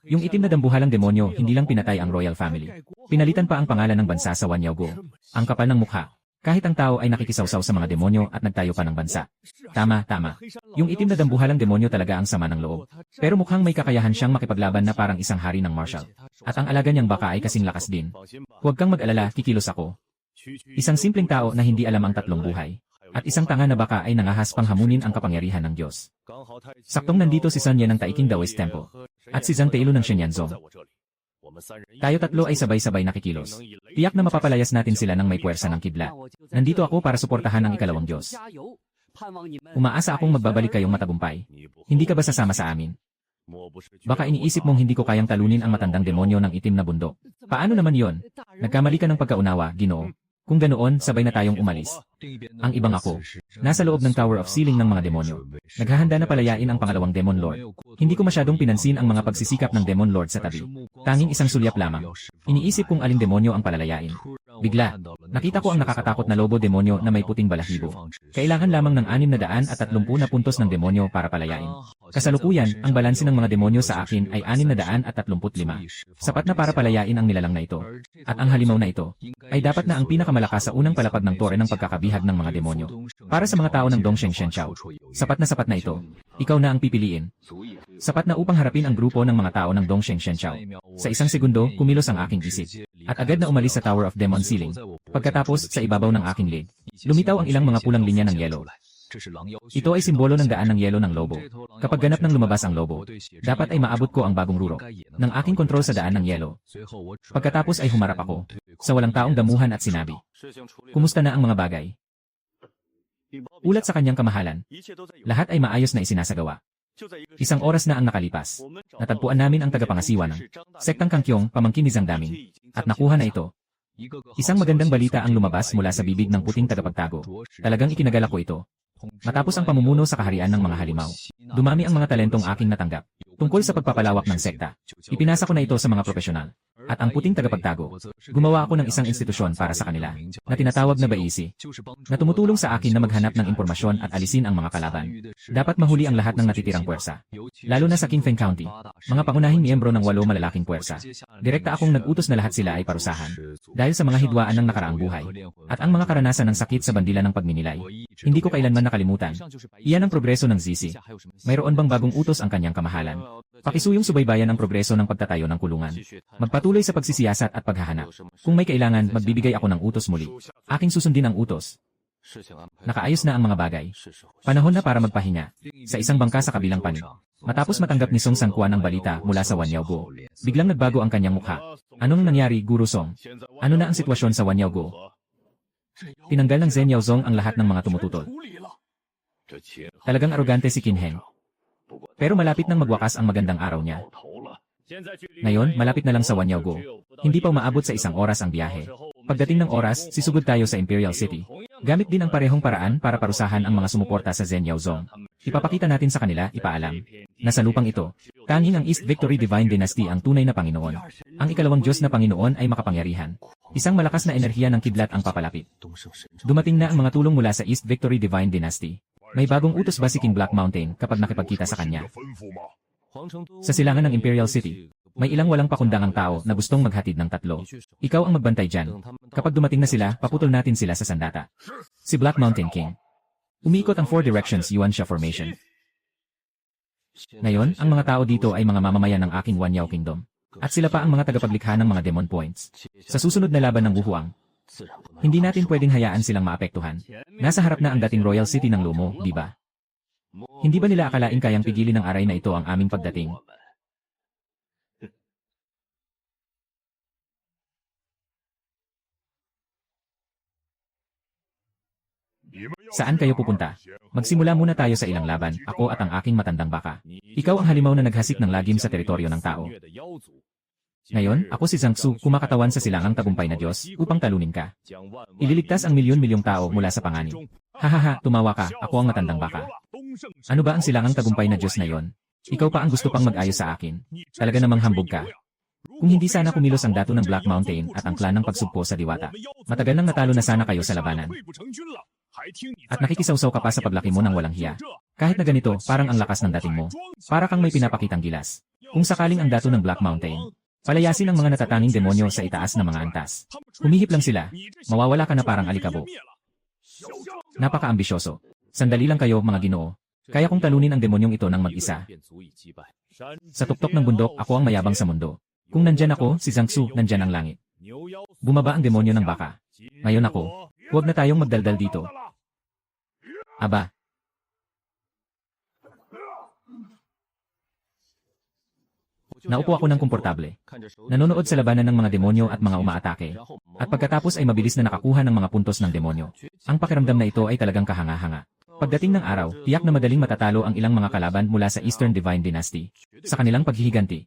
Yung itim na dambuhalang demonyo, hindi lang pinatay ang royal family. Pinalitan pa ang pangalan ng bansa sa Wanyaogo. Ang kapal ng mukha. Kahit ang tao ay nakikisawsaw sa mga demonyo at nagtayo pa ng bansa. Tama, tama. Yung itim na dambuhalang demonyo talaga ang sama ng loob. Pero mukhang may kakayahan siyang makipaglaban na parang isang hari ng martial. At ang alaga niyang baka ay kasing lakas din. Huwag kang mag-alala, kikilos ako. Isang simpleng tao na hindi alam ang 3 buhay. At isang tanga na baka ay nangahas pang hamunin ang kapangyarihan ng Diyos. Saktong nandito si Sun Ye ng Taiking Taoist Temple. At si Zhang Teilu ng Shenyanzong. Tayo 3 ay sabay-sabay nakikilos. Tiyak na mapapalayas natin sila ng may puwersa ng kidlat. Nandito ako para suportahan ang ikalawang Diyos. Umaasa akong magbabalik kayong matagumpay. Hindi ka ba sasama sa amin? Baka iniisip mong hindi ko kayang talunin ang matandang demonyo ng itim na bundok. Paano naman yon? Nagkamali ka ng pagkaunawa, Ginoo. Kung ganoon, sabay na tayong umalis. Ang ibang ako, nasa loob ng Tower of Sealing ng mga demonyo. Naghahanda na palayain ang pangalawang Demon Lord. Hindi ko masyadong pinansin ang mga pagsisikap ng Demon Lord sa tabi. Tanging isang sulyap lamang. Iniisip kung aling demonyo ang palalayain. Bigla, nakita ko ang nakakatakot na lobo demonyo na may puting balahibo. Kailangan lamang ng 630 na puntos ng demonyo para palayain. Kasalukuyan, ang balanse ng mga demonyo sa akin ay 635. Sapat na para palayain ang nilalang na ito. At ang halimaw na ito, ay dapat na ang pinakamalakas sa unang palapag ng tore ng pagkakabihag ng mga demonyo. Para sa mga tao ng Dongsheng Shenchao, sapat na ito. Ikaw na ang pipiliin. Sapat na upang harapin ang grupo ng mga tao ng Dongsheng Shenchao. Sa isang segundo, kumilos ang aking isip. At agad na umalis sa Tower of Demon Ceiling. Pagkatapos, sa ibabaw ng aking leg, lumitaw ang ilang mga pulang linya ng yelo. Ito ay simbolo ng daan ng yelo ng lobo. Kapag ganap ng lumabas ang lobo, dapat ay maabot ko ang bagong rurok ng aking kontrol sa daan ng yelo. Pagkatapos ay humarap ako sa walang taong damuhan at sinabi, "Kumusta na ang mga bagay?" Ulat sa kanyang kamahalan, lahat ay maayos na isinasagawa. Isang oras na ang nakalipas. Natagpuan namin ang tagapangasiwa ng sektang Kangkyong, pamangkin ni Zhang Daming, at nakuha na ito. Isang magandang balita ang lumabas mula sa bibig ng puting tagapagtago. Talagang ikinagalak ko ito. Matapos ang pamumuno sa kaharian ng mga halimaw, dumami ang mga talentong aking natanggap tungkol sa pagpapalawak ng sekta. Ipinasa ko na ito sa mga profesional. At ang puting tagapagtago, gumawa ako ng isang institusyon para sa kanila, na tinatawag na Baisi, na tumutulong sa akin na maghanap ng impormasyon at alisin ang mga kalaban. Dapat mahuli ang lahat ng natitirang puwersa. Lalo na sa Qingfeng County, mga pangunahing miyembro ng 8 malalaking puwersa. Direkta akong nag-utos na lahat sila ay parusahan, dahil sa mga hidwaan ng nakaraang buhay, at ang mga karanasan ng sakit sa bandila ng pagninilay. Hindi ko kailanman nakalimutan. Iyan ang progreso ng ZC. Mayroon bang bagong utos ang kanyang kamahalan? Pakisuyong subaybayan ang progreso ng pagtatayo ng kulungan. Magpatuloy sa pagsisiyasat at paghahanap. Kung may kailangan, magbibigay ako ng utos muli. Aking susundin ang utos. Nakaayos na ang mga bagay. Panahon na para magpahinga. Sa isang bangka sa kabilang panig. Matapos matanggap ni Song Sanquan ang balita mula sa Wanyaogo, biglang nagbago ang kanyang mukha. Anong nangyari, Guru Song? Ano na ang sitwasyon sa Wanyaogo? Tinanggal ng Zhen Yaozong ang lahat ng mga tumututol. Talagang arogante si Qin Heng. Pero malapit nang magwakas ang magandang araw niya. Ngayon, malapit na lang sa Wanyaogo. Hindi pa umaabot sa 1 oras ang biyahe. Pagdating ng oras, sisugod tayo sa Imperial City. Gamit din ang parehong paraan para parusahan ang mga sumuporta sa Zhen Yaozong. Ipapakita natin sa kanila, ipaalam, na sa lupang ito, tanging ang East Victory Divine Dynasty ang tunay na Panginoon. Ang ikalawang Diyos na Panginoon ay makapangyarihan. Isang malakas na enerhiya ng kidlat ang papalapit. Dumating na ang mga tulong mula sa East Victory Divine Dynasty. May bagong utos ba si King Black Mountain kapag nakipagkita sa kanya? Sa silangan ng Imperial City, may ilang walang pakundangang tao na gustong maghatid ng 3. Ikaw ang magbantay dyan. Kapag dumating na sila, paputol natin sila sa sandata. Si Black Mountain King. Umiikot ang 4 Directions Yuansha Formation. Ngayon, ang mga tao dito ay mga mamamayan ng aking Wanyao Kingdom. At sila pa ang mga tagapaglikha ng mga Demon Points. Sa susunod na laban ng Wuhuang, hindi natin pwedeng hayaan silang maapektuhan. Nasa harap na ang dating Royal City ng Lumo, di ba? Hindi ba nila akalaing kayang pigilin ng aray na ito ang aming pagdating? Saan kayo pupunta? Magsimula muna tayo sa ilang laban, ako at ang aking matandang baka. Ikaw ang halimaw na naghasik ng lagim sa teritoryo ng tao. Ngayon, ako si Zhang Xu, kumakatawan sa silangang tagumpay na Diyos, upang talunin ka. Ililigtas ang milyon-milyong tao mula sa panganib. Hahaha, tumawa ka, ako ang matandang baka. Ano ba ang silangang tagumpay na Diyos na yon? Ikaw pa ang gusto pang mag-ayos sa akin. Talaga namang hambog ka. Kung hindi sana kumilos ang dato ng Black Mountain at ang klan ng pagsugpo sa diwata, matagal nang natalo na sana kayo sa labanan. At nakikisawsaw ka pa sa paglaki mo ng walang hiya. Kahit na ganito, parang ang lakas ng dating mo. Para kang may pinapakitang gilas. Kung sakaling ang dato ng Black Mountain, palayasin ang mga natatanging demonyo sa itaas na mga antas. Humihip lang sila, mawawala ka na parang alikabok. Napaka-ambisyoso. Sandali lang kayo, mga Ginoo. Kaya kong talunin ang demonyong ito ng mag-isa. Sa tuktok ng bundok, ako ang mayabang sa mundo. Kung nandyan ako, si Zhang Xu, nandyan ang langit. Bumaba ang demonyo ng baka. Ngayon ako, huwag na tayong magdaldal dito. Aba. Naupo ako ng komportable. Nanonood sa labanan ng mga demonyo at mga umaatake. At pagkatapos ay mabilis na nakakuha ng mga puntos ng demonyo. Ang pakiramdam na ito ay talagang kahanga-hanga. Pagdating ng araw, tiyak na madaling matatalo ang ilang mga kalaban mula sa Eastern Divine Dynasty. Sa kanilang paghihiganti.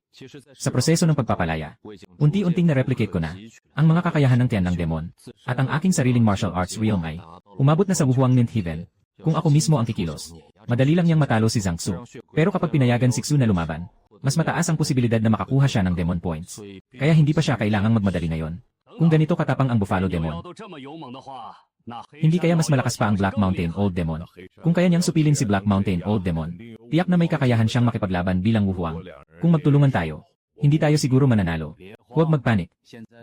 Sa proseso ng pagpapalaya, unti-unting na-replicate ko na ang mga kakayahan ng tiyan ng demon. At ang aking sariling martial arts realm ay umabot na sa Wuhuang Ninth Heaven. Kung ako mismo ang kikilos, madali lang niyang matalo si Zhang Xu. Pero kapag pinayagan si Xu na lumaban, mas mataas ang posibilidad na makakuha siya ng demon points. Kaya hindi pa siya kailangang magmadali ngayon. Kung ganito katapang ang Buffalo Demon, hindi kaya mas malakas pa ang Black Mountain Old Demon? Kung kaya niyang supilin si Black Mountain Old Demon, tiyak na may kakayahan siyang makipaglaban bilang Wuhuang. Kung magtulungan tayo, hindi tayo siguro mananalo. Huwag magpanik.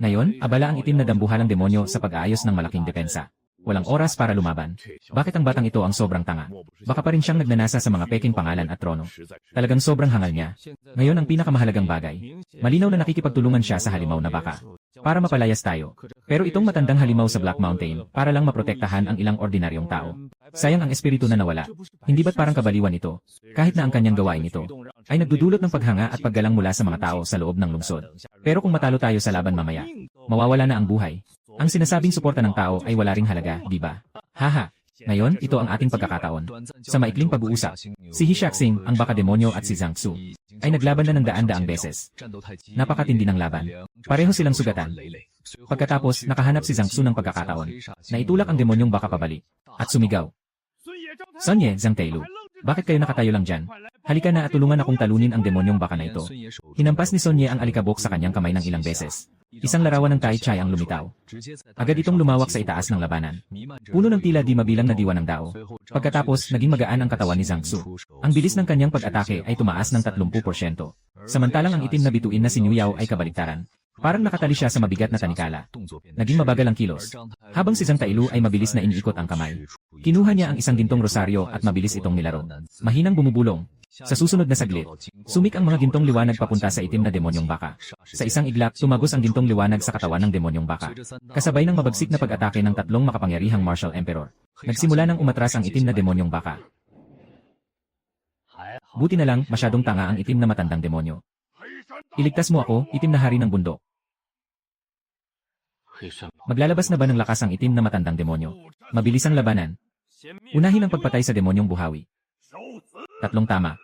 Ngayon, abala ang itim na dambuhalang demonyo sa pag-aayos ng malaking depensa. Walang oras para lumaban. Bakit ang batang ito ang sobrang tanga? Baka pa rin siyang nagnanasa sa mga peking pangalan at trono. Talagang sobrang hangal niya. Ngayon ang pinakamahalagang bagay. Malinaw na nakikipagtulungan siya sa halimaw na baka. Para mapalayas tayo. Pero itong matandang halimaw sa Black Mountain, para lang maprotektahan ang ilang ordinaryong tao. Sayang ang espiritu na nawala. Hindi ba't parang kabaliwan ito? Kahit na ang kanyang gawain ito ay nagdudulot ng paghanga at paggalang mula sa mga tao sa loob ng lungsod. Pero kung matalo tayo sa laban mamaya, mawawala na ang buhay. Ang sinasabing suporta ng tao ay wala ring halaga, di ba? Haha. Ngayon, ito ang ating pagkakataon. Sa maikling pag-uusap, si Hishaxing, ang baka demonyo at si Zhang Su ay naglaban na ng daan-daang beses. Napakatindi ng laban. Pareho silang sugatan. Pagkatapos, nakahanap si Zhang Su ng pagkakataon na itulak ang demonyong baka pabalik at sumigaw. Sonye, Zhang Tailu, bakit kayo nakatayo lang dyan? Halika na at tulungan akong talunin ang demonyong baka na ito. Hinampas ni Sonye ang alikabok sa kanyang kamay ng ilang beses. Isang larawan ng Tai Chai ang lumitaw. Agad itong lumawak sa itaas ng labanan. Puno ng tila di mabilang na diwa ng dao. Pagkatapos, naging magaan ang katawan ni Zhang Su. Ang bilis ng kanyang pag-atake ay tumaas ng 30%. Samantalang ang itim na bituin na si Niu Yao ay kabaligtaran. Parang nakatali siya sa mabigat na tanikala. Naging mabagal ang kilos. Habang si Zhang Tailu ay mabilis na iniikot ang kamay. Kinuha niya ang isang gintong rosaryo at mabilis itong nilaro. Mahinang bumubulong. Sa susunod na saglit, sumik ang mga gintong liwanag papunta sa itim na demonyong baka. Sa isang iglap, tumagos ang gintong liwanag sa katawan ng demonyong baka. Kasabay ng mabagsik na pag-atake ng tatlong makapangyarihang martial emperor. Nagsimula nang umatras ang itim na demonyong baka. Buti na lang, masyadong tanga ang itim na matandang demonyo. Iligtas mo ako, itim na hari ng bundok. Maglalabas na ba ng lakas ang itim na matandang demonyo? Mabilis ang labanan. Unahin ang pagpatay sa demonyong buhawi. Tatlong tama.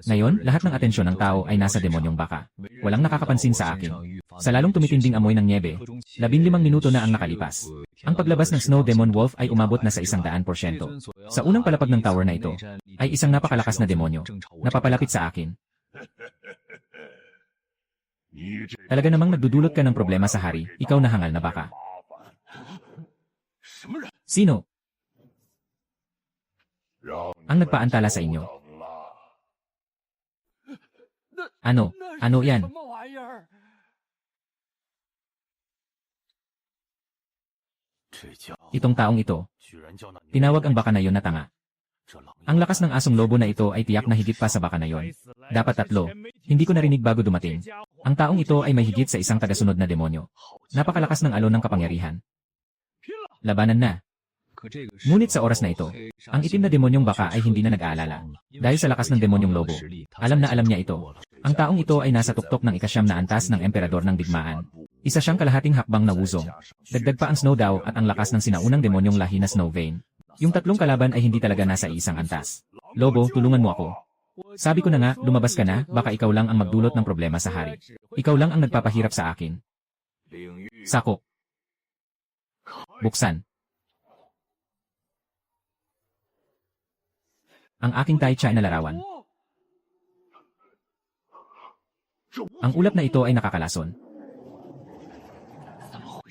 Ngayon, lahat ng atensyon ng tao ay nasa demonyong baka. Walang nakakapansin sa akin. Sa lalong tumitinding amoy ng niebe, 15 minuto na ang nakalipas. Ang paglabas ng Snow Demon Wolf ay umabot na sa 100%. Sa unang palapag ng tower na ito, ay isang napakalakas na demonyo, napapalapit sa akin. Talaga namang nagdudulot ka ng problema sa hari, ikaw na hangal na baka. Sino ang nagpaantala sa inyo? Ano? Ano yan? Itong taong ito, tinawag ang baka na yon na tanga. Ang lakas ng asong lobo na ito ay tiyak na higit pa sa baka na yon. Dapat 3. Hindi ko narinig bago dumating. Ang taong ito ay may higit sa isang tagasunod na demonyo. Napakalakas ng alon ng kapangyarihan. Labanan na. Ngunit sa oras na ito, ang itim na demonyong baka ay hindi na nag-aalala. Dahil sa lakas ng demonyong lobo, alam na alam niya ito. Ang taong ito ay nasa tuktok ng ika-9 na antas ng emperador ng digmaan. Isa siyang kalahating hakbang na wuzong. Dagdag pa ang Snow Dao at ang lakas ng sinaunang demonyong lahi na Snow Vein. Yung tatlong kalaban ay hindi talaga nasa isang antas. Lobo, tulungan mo ako. Sabi ko na nga, lumabas ka na, baka ikaw lang ang magdulot ng problema sa hari. Ikaw lang ang nagpapahirap sa akin. Sakop. Buksan. Ang aking Tai Chai na larawan. Ang ulap na ito ay nakakalason.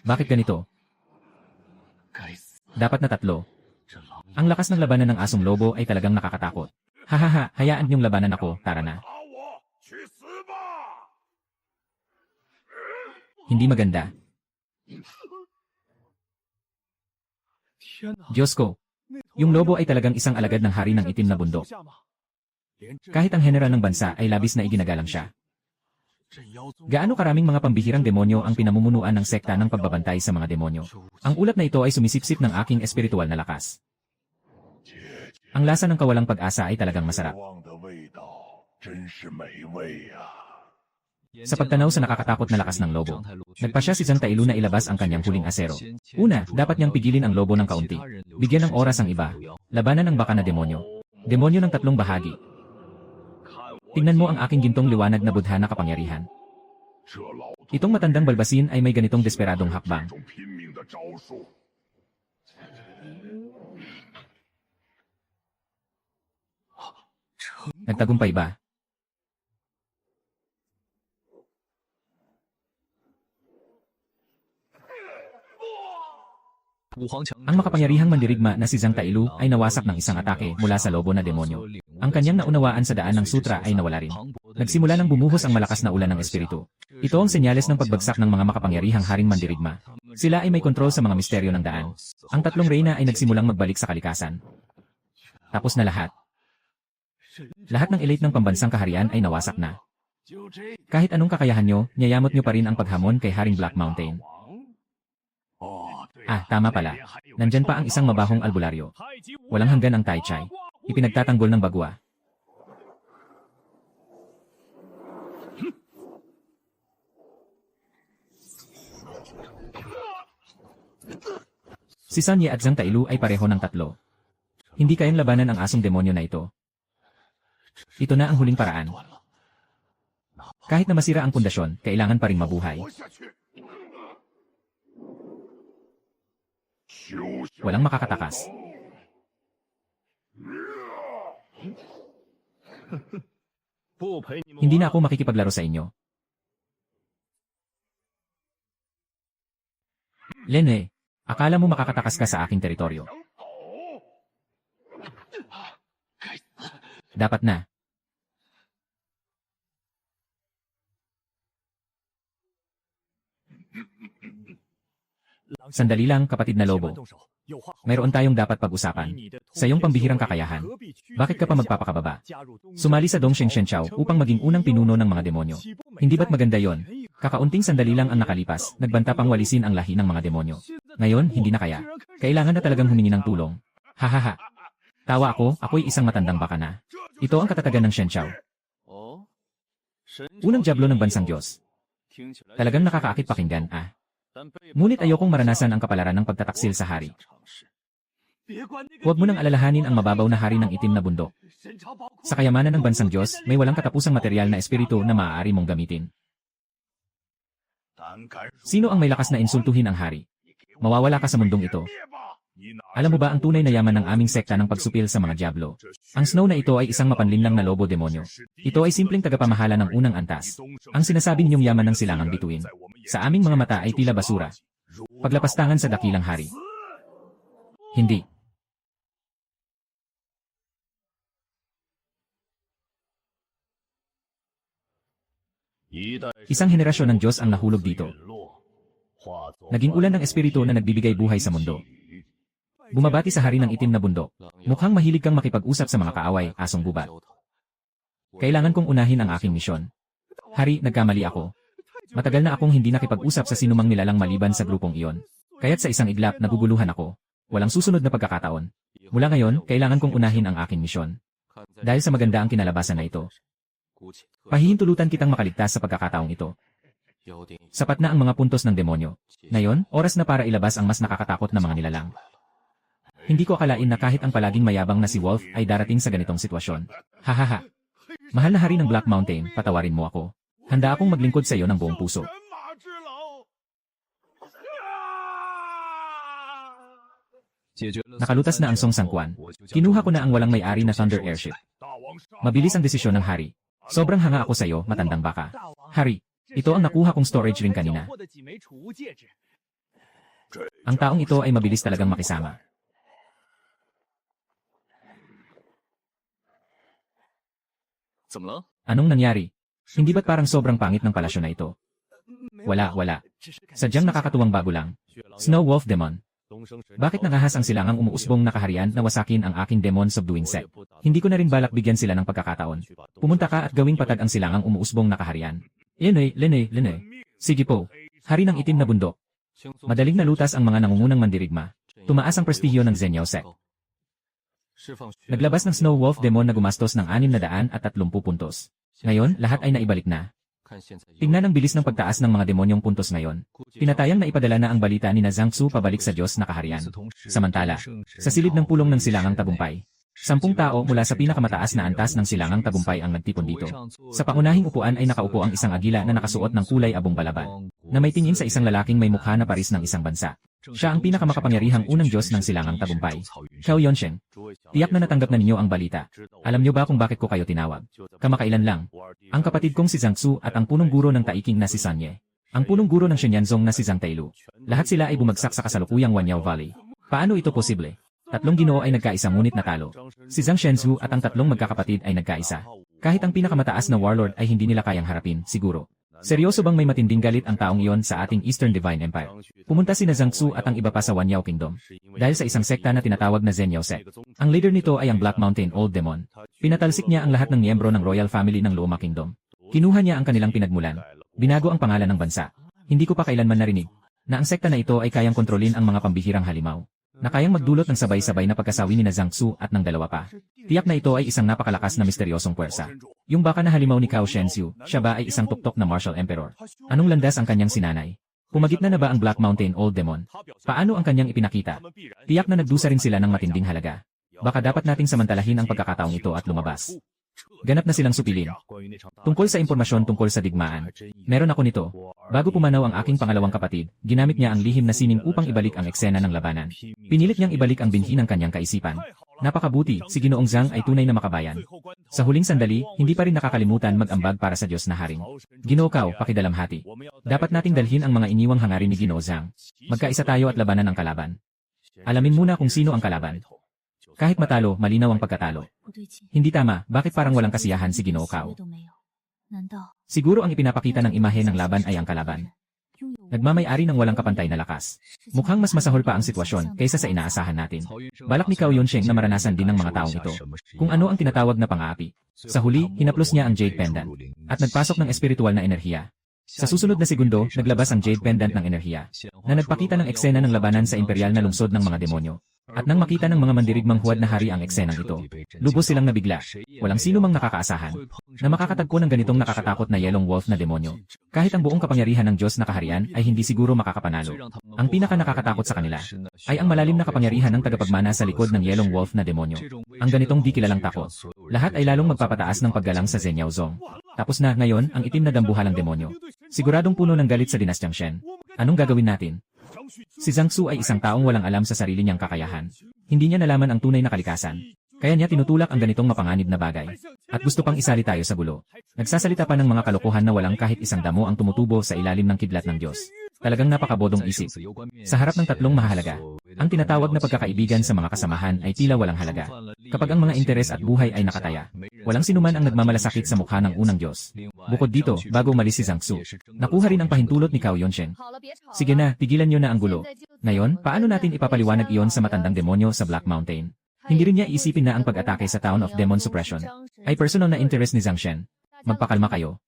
Bakit ganito? Dapat na 3. Ang lakas ng labanan ng asong lobo ay talagang nakakatakot. Hahaha, hayaan niyong labanan ako, tara na. Hindi maganda. Diyos ko. Yung lobo ay talagang isang alagad ng hari ng itim na bundok. Kahit ang general ng bansa ay labis na iginagalang siya. Gaano karaming mga pambihirang demonyo ang pinamumunuan ng sekta ng pagbabantay sa mga demonyo. Ang ulap na ito ay sumisipsip ng aking espiritual na lakas. Ang lasa ng kawalang pag-asa ay talagang masarap. Sa pagtanaw sa nakakatakot na lakas ng lobo, nagpasya si Zhang Tailu na ilabas ang kanyang huling asero. Una, dapat niyang pigilin ang lobo ng kaunti. Bigyan ng oras ang iba. Labanan ang baka na demonyo. Demonyo ng 3 bahagi. Tingnan mo ang aking gintong liwanag na budha na kapangyarihan. Itong matandang balbasin ay may ganitong desperadong hakbang. Nagtagumpay ba? Ang makapangyarihang mandirigma na si Zhang Tailu ay nawasak ng isang atake mula sa lobo na demonyo. Ang kanyang naunawaan sa daan ng sutra ay nawala rin. Nagsimula ng bumuhos ang malakas na ulan ng espiritu. Ito ang senyales ng pagbagsak ng mga makapangyarihang haring mandirigma. Sila ay may kontrol sa mga misteryo ng daan. Ang tatlong reyna ay nagsimulang magbalik sa kalikasan. Tapos na lahat. Lahat ng elite ng pambansang kaharian ay nawasak na. Kahit anong kakayahan nyo, niyayamot nyo pa rin ang paghamon kay Haring Black Mountain. Tama pala. Nandyan pa ang isang mabahong albularyo. Walang hanggan ang Tai Chai. Ipinagtatanggol ng bagwa. Si Sun Ye at Zhang Tailu ay pareho ng tatlo. Hindi kayang labanan ang asong demonyo na ito. Ito na ang huling paraan. Kahit na masira ang pundasyon, kailangan pa ring mabuhay. Walang makakatakas. Hindi na ako makikipaglaro sa inyo. Lene, akala mo makakatakas ka sa aking teritoryo. Dapat na. Sandali lang, kapatid na lobo. Mayroon tayong dapat pag-usapan. Sa iyong pambihirang kakayahan, bakit ka pa magpapakababa? Sumali sa Dongsheng Shenchao upang maging unang pinuno ng mga demonyo. Hindi ba't maganda yon? Kakaunting sandali lang ang nakalipas, nagbanta pang walisin ang lahi ng mga demonyo. Ngayon, hindi na kaya. Kailangan na talagang humingi ng tulong. Hahaha. Tawa ako'y isang matandang baka na. Ito ang katatagan ng Shenchao. Unang diablo ng bansang Diyos. Talagang nakakaakit pakinggan, Ngunit ayokong maranasan ang kapalaran ng pagtataksil sa hari. Huwag mo nang alalahanin ang mababaw na hari ng itim na bundok. Sa kayamanan ng bansang Diyos, may walang katapusang material na espiritu na maaari mong gamitin. Sino ang may lakas na insultuhin ang hari? Mawawala ka sa mundong ito. Alam mo ba ang tunay na yaman ng aming sekta ng pagsupil sa mga diablo? Ang Snow na ito ay isang mapanlinlang na lobo demonyo. Ito ay simpleng tagapamahala ng unang antas. Ang sinasabing niyong yaman ng silangang bituin. Sa aming mga mata ay tila basura. Paglapastangan sa dakilang hari. Hindi. Isang henerasyon ng Diyos ang nahulog dito. Naging ulan ng espiritu na nagbibigay buhay sa mundo. Bumabati sa hari ng itim na bundok. Mukhang mahilig kang makipag-usap sa mga kaaway, asong gubat. Kailangan kong unahin ang aking misyon. Hari, nagkamali ako. Matagal na akong hindi nakipag-usap sa sinumang nilalang maliban sa grupong iyon. Kaya't sa isang iglap, naguguluhan ako. Walang susunod na pagkakataon. Mula ngayon, kailangan kong unahin ang aking misyon. Dahil sa maganda ang kinalabasan na ito. Pahihintulutan kitang makaligtas sa pagkakataong ito. Sapat na ang mga puntos ng demonyo. Ngayon, oras na para ilabas ang mas nakakatakot na mga nilalang. Hindi ko akalain na kahit ang palaging mayabang na si Wolf ay darating sa ganitong sitwasyon. Hahaha. Mahal na hari ng Black Mountain, patawarin mo ako. Handa akong maglingkod sa iyo ng buong puso. Nakalutas na ang Song Sangkuan. Kinuha ko na ang walang may-ari na Thunder Airship. Mabilis ang desisyon ng hari. Sobrang hanga ako sa iyo, matandang baka. Hari, ito ang nakuha kong storage ring kanina. Ang taong ito ay mabilis talagang makisama. Anong nangyari? Hindi ba't parang sobrang pangit ng palasyo na ito? Wala. Sadyang nakakatuwang bago lang. Snow Wolf Demon. Bakit nangahas ang silangang umuusbong na kaharian na wasakin ang aking Demon Subduing Set? Hindi ko na rin balak bigyan sila ng pagkakataon. Pumunta ka at gawing patag ang silangang umuusbong na kaharian. Lene. Sige po. Hari ng itim na bundok. Madaling nalutas ang mga nangungunang mandirigma. Tumaas ang prestihyo ng Zhenyao Sect. Naglabas ng Snow Wolf Demon na gumastos ng 630 puntos. Ngayon, lahat ay naibalik na. Tingnan ang bilis ng pagtaas ng mga demonyong puntos ngayon. Tinatayang na ipadala na ang balita ni Zhang Su pabalik sa Diyos na kaharian. Samantala, sa silid ng pulong ng silangang tagumpay, 10 tao mula sa pinakamataas na antas ng silangang tagumpay ang nagtipon dito. Sa pangunahing upuan ay nakaupo ang isang agila na nakasuot ng kulay abong balaban, na may tingin sa isang lalaking may mukha na paris ng isang bansa. Siya ang pinakamakapangyarihang unang Diyos ng silangang tagumpay. Xiao Yonsheng. Tiyak na natanggap na ninyo ang balita. Alam niyo ba kung bakit ko kayo tinawag? Kamakailan lang. Ang kapatid kong si Zhang Su at ang punong guro ng Taiking na si Sun Ye. Ang punong guro ng Shenyanzong na si Zhang Tailu. Lahat sila ay bumagsak sa kasalukuyang Wanyao Valley. Paano ito posible? Tatlong ginoo ay nagkaisa ngunit natalo. Si Zhang Shenzhou at ang tatlong magkakapatid ay nagkaisa. Kahit ang pinakamataas na warlord ay hindi nila kayang harapin, siguro. Seryoso bang may matinding galit ang taong iyon sa ating Eastern Divine Empire? Pumunta sina Zhang Tzu at ang iba pa sa Wanyao Kingdom. Dahil sa isang sekta na tinatawag na Zhenyao Sect. Ang leader nito ay ang Black Mountain Old Demon. Pinatalsik niya ang lahat ng miyembro ng Royal Family ng Luoma Kingdom. Kinuha niya ang kanilang pinagmulan. Binago ang pangalan ng bansa. Hindi ko pa kailanman narinig na ang sekta na ito ay kayang kontrolin ang mga pambihirang halimaw, na kayang magdulot ng sabay-sabay na pagkasawi ni Zhang Tzu at ng dalawa pa. Tiyak na ito ay isang napakalakas na misteryosong puwersa. Yung baka na halimaw ni Cao Shenxiu, siya ba ay isang tuktok na martial emperor? Anong landas ang kanyang sinanay? Pumagitna na ba ang Black Mountain Old Demon? Paano ang kanyang ipinakita? Tiyak na nagdusa rin sila ng matinding halaga. Baka dapat nating samantalahin ang pagkakataong ito at lumabas. Ganap na silang supilin. Tungkol sa impormasyon tungkol sa digmaan, meron ako nito. Bago pumanaw ang aking pangalawang kapatid, ginamit niya ang lihim na sining upang ibalik ang eksena ng labanan. Pinilit niyang ibalik ang binhi ng kanyang kaisipan. Napakabuti, si Ginoong Zhang ay tunay na makabayan. Sa huling sandali, hindi pa rin nakakalimutan mag-ambag para sa Diyos na Haring. Ginoo Cao, pakidalamhati. Dapat nating dalhin ang mga iniwang hangarin ni Ginoo Zhang. Magkaisa tayo at labanan ang kalaban. Alamin muna kung sino ang kalaban. Kahit matalo, malinaw ang pagkatalo. Hindi tama, bakit parang walang kasiyahan si Ginoo Cao? Siguro ang ipinapakita ng imahe ng laban ay ang kalaban. Nagmamay-ari ng walang kapantay na lakas. Mukhang mas masahol pa ang sitwasyon kaysa sa inaasahan natin. Balak ni Cao Yunsheng na maranasan din ng mga taong ito. Kung ano ang tinatawag na pang-aapi. Sa huli, hinaplos niya ang Jade Pendant. At nagpasok ng espiritual na enerhiya. Sa susunod na segundo, naglabas ang Jade Pendant ng enerhiya, na nagpakita ng eksena ng labanan sa imperial na lungsod ng mga demonyo. At nang makita ng mga mandirigmang huwad na hari ang eksenang ito, lubos silang nabigla. Walang sino mang nakakaasahan na makakatagpo ng ganitong nakakatakot na Yellow Wolf na demonyo. Kahit ang buong kapangyarihan ng Diyos na kaharian ay hindi siguro makakapanalo. Ang pinaka nakakatakot sa kanila ay ang malalim na kapangyarihan ng tagapagmana sa likod ng Yellow Wolf na demonyo. Ang ganitong di kilalang takot. Lahat ay lalong magpapataas ng paggalang sa Zhenyao Zong. Tapos na ngayon ang itim na dambuhalang demonyo. Siguradong puno ng galit sa dinastyang Shen. Anong gagawin natin? Si Zhang Tzu ay isang taong walang alam sa sarili niyang kakayahan. Hindi niya nalaman ang tunay na kalikasan. Kaya niya tinutulak ang ganitong mapanganib na bagay. At gusto pang isali tayo sa gulo. Nagsasalita pa ng mga kalokohan na walang kahit isang damo ang tumutubo sa ilalim ng kidlat ng Diyos. Talagang napakabodong isip. Sa harap ng tatlong mahahalaga, ang tinatawag na pagkakaibigan sa mga kasamahan ay tila walang halaga. Kapag ang mga interes at buhay ay nakataya, walang sinuman ang nagmamalasakit sa mukha ng unang Diyos. Bukod dito, bago umalis si Zhang Tzu, nakuha rin ang pahintulot ni Cao Yunsheng. Sige na, tigilan niyo na ang gulo. Ngayon, paano natin ipapaliwanag iyon sa matandang demonyo sa Black Mountain? Hindi rin niya isipin na ang pag-atake sa Town of Demon Suppression ay personal na interest ni Zhang Shen. Magpakalma kayo.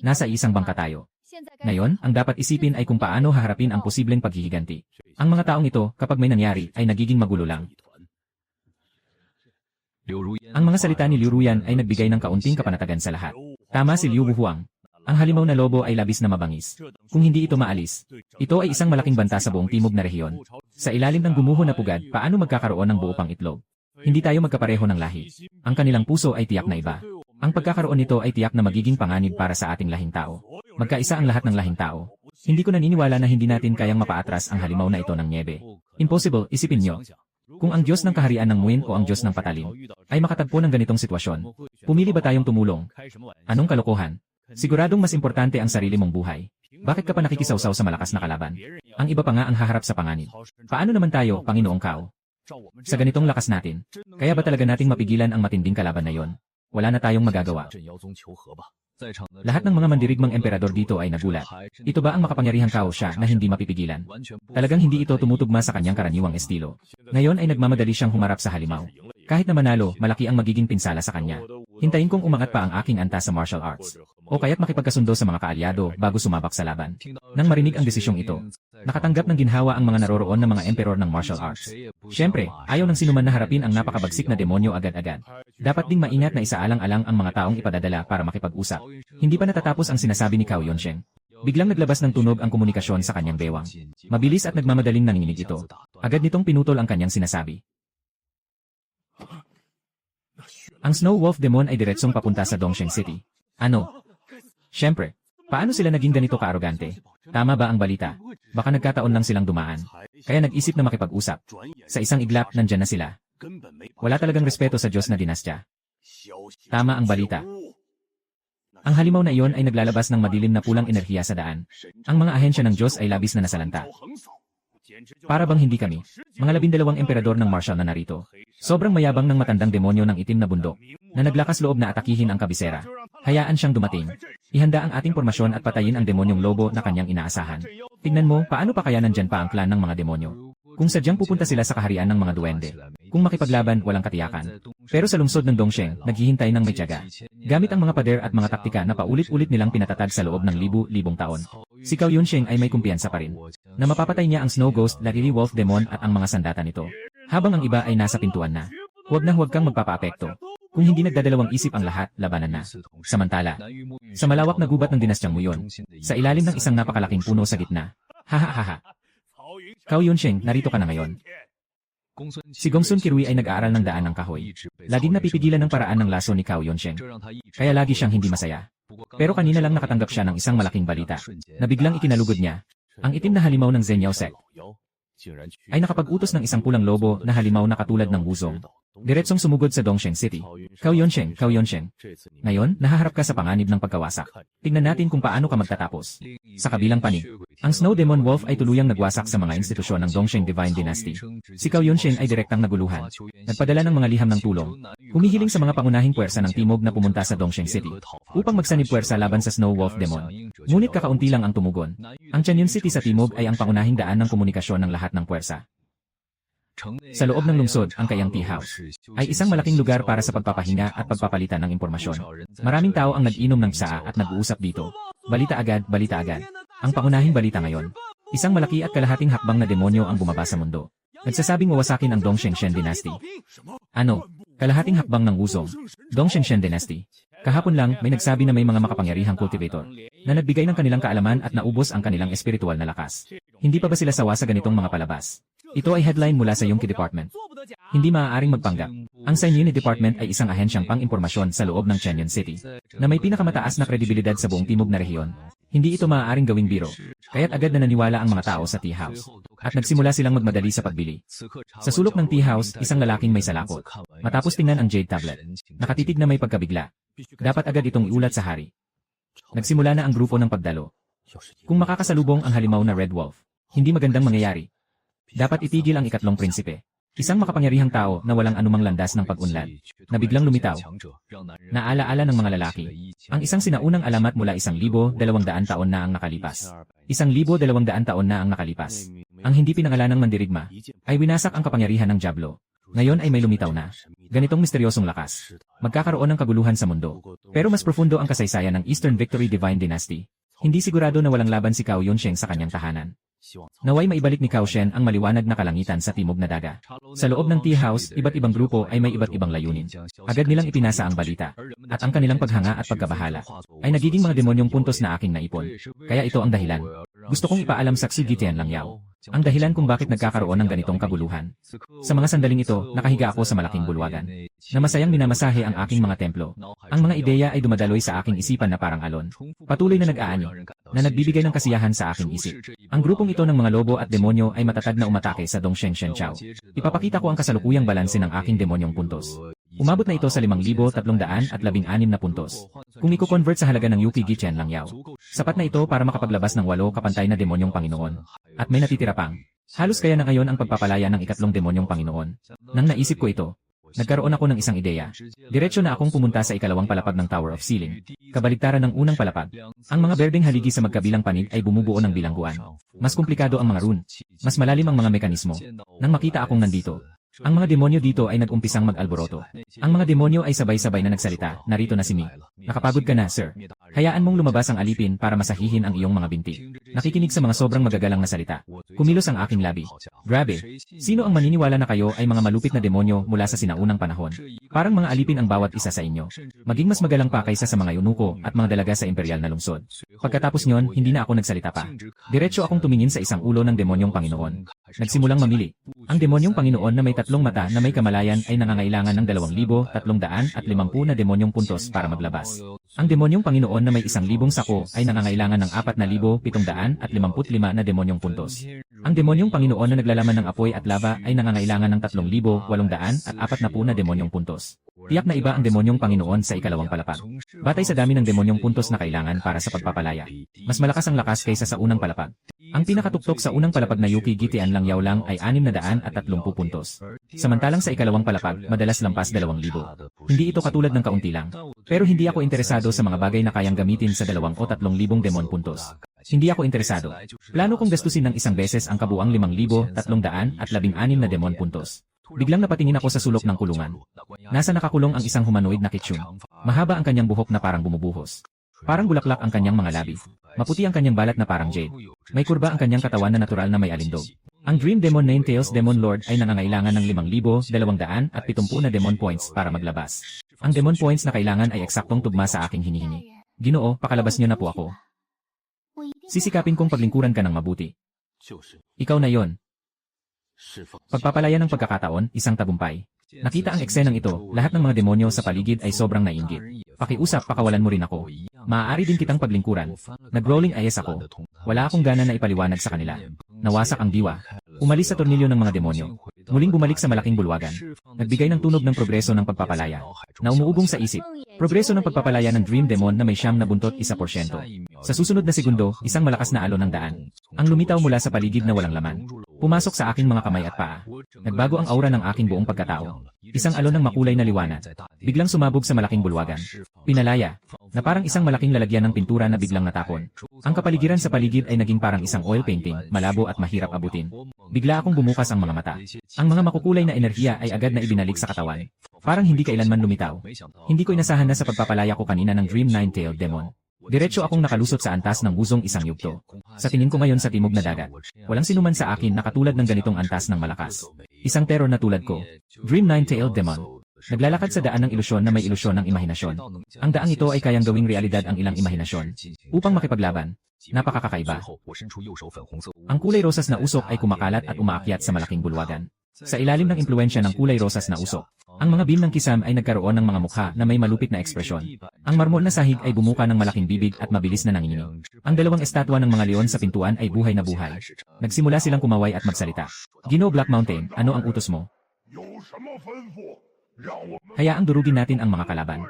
Nasa isang bangka tayo. Ngayon, ang dapat isipin ay kung paano haharapin ang posibleng paghihiganti. Ang mga taong ito, kapag may nangyari, ay nagiging magulo lang. Ang mga salita ni Liu Ruyan ay nagbigay ng kaunting kapanatagan sa lahat. Tama si Liu Wuhuang. Ang halimaw na lobo ay labis na mabangis. Kung hindi ito maalis, ito ay isang malaking banta sa buong timog na rehiyon. Sa ilalim ng gumuho na pugad, paano magkakaroon ng buo pang itlog? Hindi tayo magkapareho ng lahi. Ang kanilang puso ay tiyak na iba. Ang pagkakaroon nito ay tiyak na magiging panganib para sa ating lahing tao. Magkaisa ang lahat ng lahing tao. Hindi ko naniniwala na hindi natin kayang mapaatras ang halimaw na ito ng nyebe. Impossible, isipin nyo. Kung ang Diyos ng kaharian ng Muin o ang Diyos ng Patalim ay makatagpo ng ganitong sitwasyon, pumili ba tayong tumulong? Anong kalokohan? Siguradong mas importante ang sarili mong buhay. Bakit ka pa nakikisawsaw sa malakas na kalaban? Ang iba pa nga ang haharap sa panganib. Paano naman tayo, Panginoong Cao? Sa ganitong lakas natin, kaya ba talaga nating mapigilan ang matinding kalaban na yon? Wala na tayong magagawa. Lahat ng mga mandirigmang emperador dito ay nagulat. Ito ba ang makapangyarihang Cao siya na hindi mapipigilan? Talagang hindi ito tumutugma sa kanyang karaniwang estilo. Ngayon ay nagmamadali siyang humarap sa halimaw. Kahit na manalo, malaki ang magiging pinsala sa kanya. Hintayin kong umangat pa ang aking antas sa martial arts. O kaya't makipagkasundo sa mga kaalyado bago sumabak sa laban. Nang marinig ang desisyong ito, nakatanggap ng ginhawa ang mga naroroon na mga emperor ng martial arts. Siyempre, ayaw ng sinuman na harapin ang napakabagsik na demonyo agad-agad. Dapat ding maingat na isaalang-alang ang mga taong ipadadala para makipag-usap. Hindi pa natatapos ang sinasabi ni Cao Yunsheng. Biglang naglabas ng tunog ang komunikasyon sa kanyang bewang. Mabilis at nagmamadaling nanginginig ito. Agad nitong pinutol ang kanyang sinasabi. Ang Snow Wolf Demon ay diretsong papunta sa Dongsheng City. Ano? Siyempre, paano sila naging ganito kaarogante? Tama ba ang balita? Baka nagkataon lang silang dumaan. Kaya nag-isip na makipag-usap. Sa isang iglap, nandyan na sila. Wala talagang respeto sa Diyos na dinastya. Tama ang balita. Ang halimaw na iyon ay naglalabas ng madilim na pulang enerhiya sa daan. Ang mga ahensya ng Diyos ay labis na nasalanta. Para bang hindi kami? Mga 12 emperador ng martial na narito. Sobrang mayabang ng matandang demonyo ng itim na bundok, na naglakas loob na atakihin ang kabisera. Hayaan siyang dumating. Ihanda ang ating pormasyon at patayin ang demonyong lobo na kanyang inaasahan. Tingnan mo, paano pa kaya nandyan pa ang clan ng mga demonyo? Kung sadyang pupunta sila sa kaharian ng mga duwende. Kung makipaglaban, walang katiyakan. Pero sa lungsod ng Dongsheng, naghihintay ng may tiyaga. Gamit ang mga pader at mga taktika na paulit-ulit nilang pinatatag sa loob ng libu-libong taon. Si Cao Yunsheng ay may kumpiyansa pa rin. Na mapapatay niya ang Snow Ghost, Lariri Wolf Demon at ang mga sandata nito. Habang ang iba ay nasa pintuan na. Huwag kang magpapaapekto. Kung hindi nagdadalawang isip ang lahat, labanan na. Samantala, sa malawak na gubat ng dinastyang Muyon, sa ilalim ng isang napakalaking puno sa gitna. Hahaha. Cao Yunsheng, narito ka na ngayon. Si Gongsun Kirui ay nag-aaral ng daan ng kahoy. Laging napipigilan ng paraan ng laso ni Cao Yunsheng. Kaya lagi siyang hindi masaya. Pero kanina lang nakatanggap siya ng isang malaking balita, na biglang ikinalugod niya. Ang itim na halimaw ng Zhenyao Sect ay nakapag-utos ng isang pulang lobo na halimaw na katulad ng wuzong. Diretsong sumugod sa Dongsheng City. Cao Yunsheng. Ngayon, nahaharap ka sa panganib ng pagkawasak. Tingnan natin kung paano ka magtatapos. Sa kabilang panig, ang Snow Demon Wolf ay tuluyang nagwasak sa mga institusyon ng Dongsheng Divine Dynasty. Si Cao Yunsheng ay direktang naguluhan. Nagpadala ng mga liham ng tulong. Humihiling sa mga pangunahing puwersa ng Timog na pumunta sa Dongsheng City upang magsanib puwersa laban sa Snow Wolf Demon. Ngunit kakaunti lang ang tumugon. Ang Tianyun City sa Timog ay ang pangunahing daan ng komunikasyon ng lahat ng puwersa. Sa loob ng lungsod, ang Kayang Tea House ay isang malaking lugar para sa pagpapahinga at pagpapalitan ng impormasyon. Maraming tao ang nag-inom ng tsaa at nag-uusap dito. Balita agad. Ang pangunahing balita ngayon. Isang malaki at kalahating hakbang na demonyo ang bumaba sa mundo. Nagsasabing wawasakin ang Dongsheng Shen Dynasty. Ano? Kalahating hakbang ng wuzong. Dongsheng Shen Dynasty. Kahapon lang, may nagsabi na may mga makapangyarihang cultivator na nagbigay ng kanilang kaalaman at naubos ang kanilang espiritual na lakas. Hindi pa ba sila sawa sa ganitong mga palabas? Ito ay headline mula sa Yongki Department. Hindi maaaring magpanggap. Ang Sanyuni Department ay isang ahensyang pang-impormasyon sa loob ng Tianyun City na may pinakamataas na kredibilidad sa buong timog na rehiyon. Hindi ito maaaring gawing biro, kaya't agad na naniwala ang mga tao sa tea house. At nagsimula silang magmadali sa pagbili. Sa sulok ng tea house, isang lalaking may salakot. Matapos tingnan ang jade tablet, nakatitig na may pagkabigla. Dapat agad itong iulat sa hari. Nagsimula na ang grupo ng pagdalo. Kung makakasalubong ang halimaw na Red Wolf, hindi magandang mangyayari. Dapat itigil ang ikatlong prinsipe. Isang makapangyarihang tao na walang anumang landas ng pag-unlad, na biglang lumitaw. Naalaala ng mga lalaki. Ang isang sinaunang alamat mula 1,200 taon na ang nakalipas. 1,200 taon na ang nakalipas. Ang hindi pinangalanang mandirigma ay winasak ang kapangyarihan ng Diablo. Ngayon ay may lumitaw na. Ganitong misteryosong lakas. Magkakaroon ng kaguluhan sa mundo. Pero mas profundo ang kasaysayan ng Eastern Victory Divine Dynasty. Hindi sigurado na walang laban si Cao Yunsheng sa kanyang tahanan. Naway maibalik ni Cao Shen ang maliwanag na kalangitan sa timog na daga. Sa loob ng tea house, iba't ibang grupo ay may iba't ibang layunin. Agad nilang ipinasa ang balita. At ang kanilang paghanga at pagkabahala ay nagiging mga demonyong puntos na aking naipon. Kaya ito ang dahilan. Gusto kong ipaalam sa Xu Gitian Lang Yao ang dahilan kung bakit nagkakaroon ng ganitong kaguluhan. Sa mga sandaling ito, nakahiga ako sa malaking bulwagan, na masayang minamasahe ang aking mga templo. Ang mga ideya ay dumadaloy sa aking isipan na parang alon. Patuloy na nag-aani, na nagbibigay ng kasiyahan sa aking isip. Ang grupong ito ng mga lobo at demonyo ay matatag na umatake sa Dongsheng Shenchao. Ipapakita ko ang kasalukuyang balanse ng aking demonyong puntos. Umabot na ito sa 5,316 na puntos. Kung i-convert sa halaga ng Yuki Gitian Lang Yao, sapat na ito para makapaglabas ng 8 kapantay na demonyong Panginoon. At may natitira pang. Halos kaya na ngayon ang pagpapalaya ng ikatlong demonyong Panginoon. Nang naisip ko ito, nagkaroon ako ng isang ideya. Diretso na akong pumunta sa ikalawang palapag ng Tower of Sealing. Kabaligtaran ng unang palapag. Ang mga berdeng haligi sa magkabilang panig ay bumubuo ng bilangguan. Mas komplikado ang mga rune. Mas malalim ang mga mekanismo. Nang makita akong nandito, ang mga demonyo dito ay nag-umpisang mag-alboroto. Ang mga demonyo ay sabay-sabay na nagsalita, narito na si Mi. Nakapagod ka na, sir. Hayaan mong lumabas ang alipin para masahihin ang iyong mga binti. Nakikinig sa mga sobrang magagalang na salita. Kumilos ang aking labi. Grabe. Sino ang maniniwala na kayo ay mga malupit na demonyo mula sa sinaunang panahon? Parang mga alipin ang bawat isa sa inyo. Maging mas magalang pa kaysa sa mga yunuko at mga dalaga sa imperial na lungsod. Pagkatapos nyon, hindi na ako nagsalita pa. Diretso akong tumingin sa isang ulo ng demonyong Panginoon. Nagsimulang mamili. Ang demonyong Panginoon na may 3 mata na may kamalayan ay nangangailangan ng 2,350 na demonyong puntos para maglabas. Ang demonyong Panginoon na may 1,000 sako ay nangangailangan ng 4,755 na demonyong puntos. Ang demonyong Panginoon na naglalaman ng apoy at lava ay nangangailangan ng 3,840 na demonyong puntos. Tiyak na iba ang demonyong Panginoon sa ikalawang palapag. Batay sa dami ng demonyong puntos na kailangan para sa pagpapalaya, mas malakas ang lakas kaysa sa unang palapag. Ang pinakatuktok sa unang palapag na Yuki Gitian lang yaw lang ay 630 puntos. Samantalang sa ikalawang palapag, madalas lampas 2,000. Hindi ito katulad ng kaunti lang. Pero hindi ako interesado sa mga bagay na kayang gamitin sa 2 o 3,000 demon puntos. Hindi ako interesado. Plano kong gastusin ng isang beses ang kabuang 5,316 na demon puntos. Biglang napatingin ako sa sulok ng kulungan. Nasa nakakulong ang isang humanoid na kitsyon. Mahaba ang kanyang buhok na parang bumubuhos. Parang bulaklak ang kanyang mga labi. Maputi ang kanyang balat na parang jade. May kurba ang kanyang katawan na natural na may alindog. Ang Dream Demon Ninetales Demon Lord ay nangangailangan ng 5,270 na demon points para maglabas. Ang demon points na kailangan ay eksaktong tugma sa aking hinihingi. Ginoo, pakalabas niyo na po ako. Sisikapin kong paglingkuran ka ng mabuti. Ikaw na yon. Pagpapalaya ng pagkakataon, isang tagumpay. Nakita ang eksenang ito, lahat ng mga demonyo sa paligid ay sobrang naiinggit. Pakiusap, pakawalan mo rin ako. Maaari din kitang paglingkuran. Nag-rolling ayes ako. Wala akong gana na ipaliwanag sa kanila. Nawasak ang diwa. Umalis sa tornilyo ng mga demonyo. Muling bumalik sa malaking bulwagan. Nagbigay ng tunog ng progreso ng pagpapalaya. Na umuugong sa isip. Progreso ng pagpapalaya ng Dream Demon na may 9 na buntot 1%. Sa susunod na segundo, isang malakas na alon ng daan. Ang lumitaw mula sa paligid na walang laman. Pumasok sa aking mga kamay at paa. Nagbago ang aura ng aking buong pagkatao. Isang alon ng makulay na liwanag. Biglang sumabog sa malaking bulwagan. Pinalaya. Na parang isang malaking lalagyan ng pintura na biglang natapon. Ang kapaligiran sa paligid ay naging parang isang oil painting, malabo at mahirap abutin. Bigla akong bumukas ang mga mata. Ang mga makukulay na enerhiya ay agad na ibinalik sa katawan. Parang hindi kailanman lumitaw. Hindi ko inasahan na sa pagpapalaya ko kanina ng Dream Nine-Tailed Demon. Diretso akong nakalusot sa antas ng guzong isang yugto. Sa tingin ko ngayon sa timog na dagat. Walang sinuman sa akin na katulad ng ganitong antas ng malakas. Isang terror na tulad ko. Dream Nine-Tailed Demon. Naglalakad sa daan ng ilusyon na may ilusyon ng imahinasyon. Ang daang ito ay kayang gawing realidad ang ilang imahinasyon. Upang makipaglaban. Napakakakaiba. Ang kulay rosas na usok ay kumakalat at umaakyat sa malaking bulwagan. Sa ilalim ng impluensya ng kulay rosas na usok, ang mga beam ng kisam ay nagkaroon ng mga mukha na may malupit na ekspresyon. Ang marmol na sahig ay bumuka ng malaking bibig at mabilis na nanginginig. Ang dalawang estatwa ng mga leon sa pintuan ay buhay na buhay. Nagsimula silang kumaway at magsalita. Ginoo Black Mountain, ano ang utos mo? Hayaang durugin natin ang mga kalaban.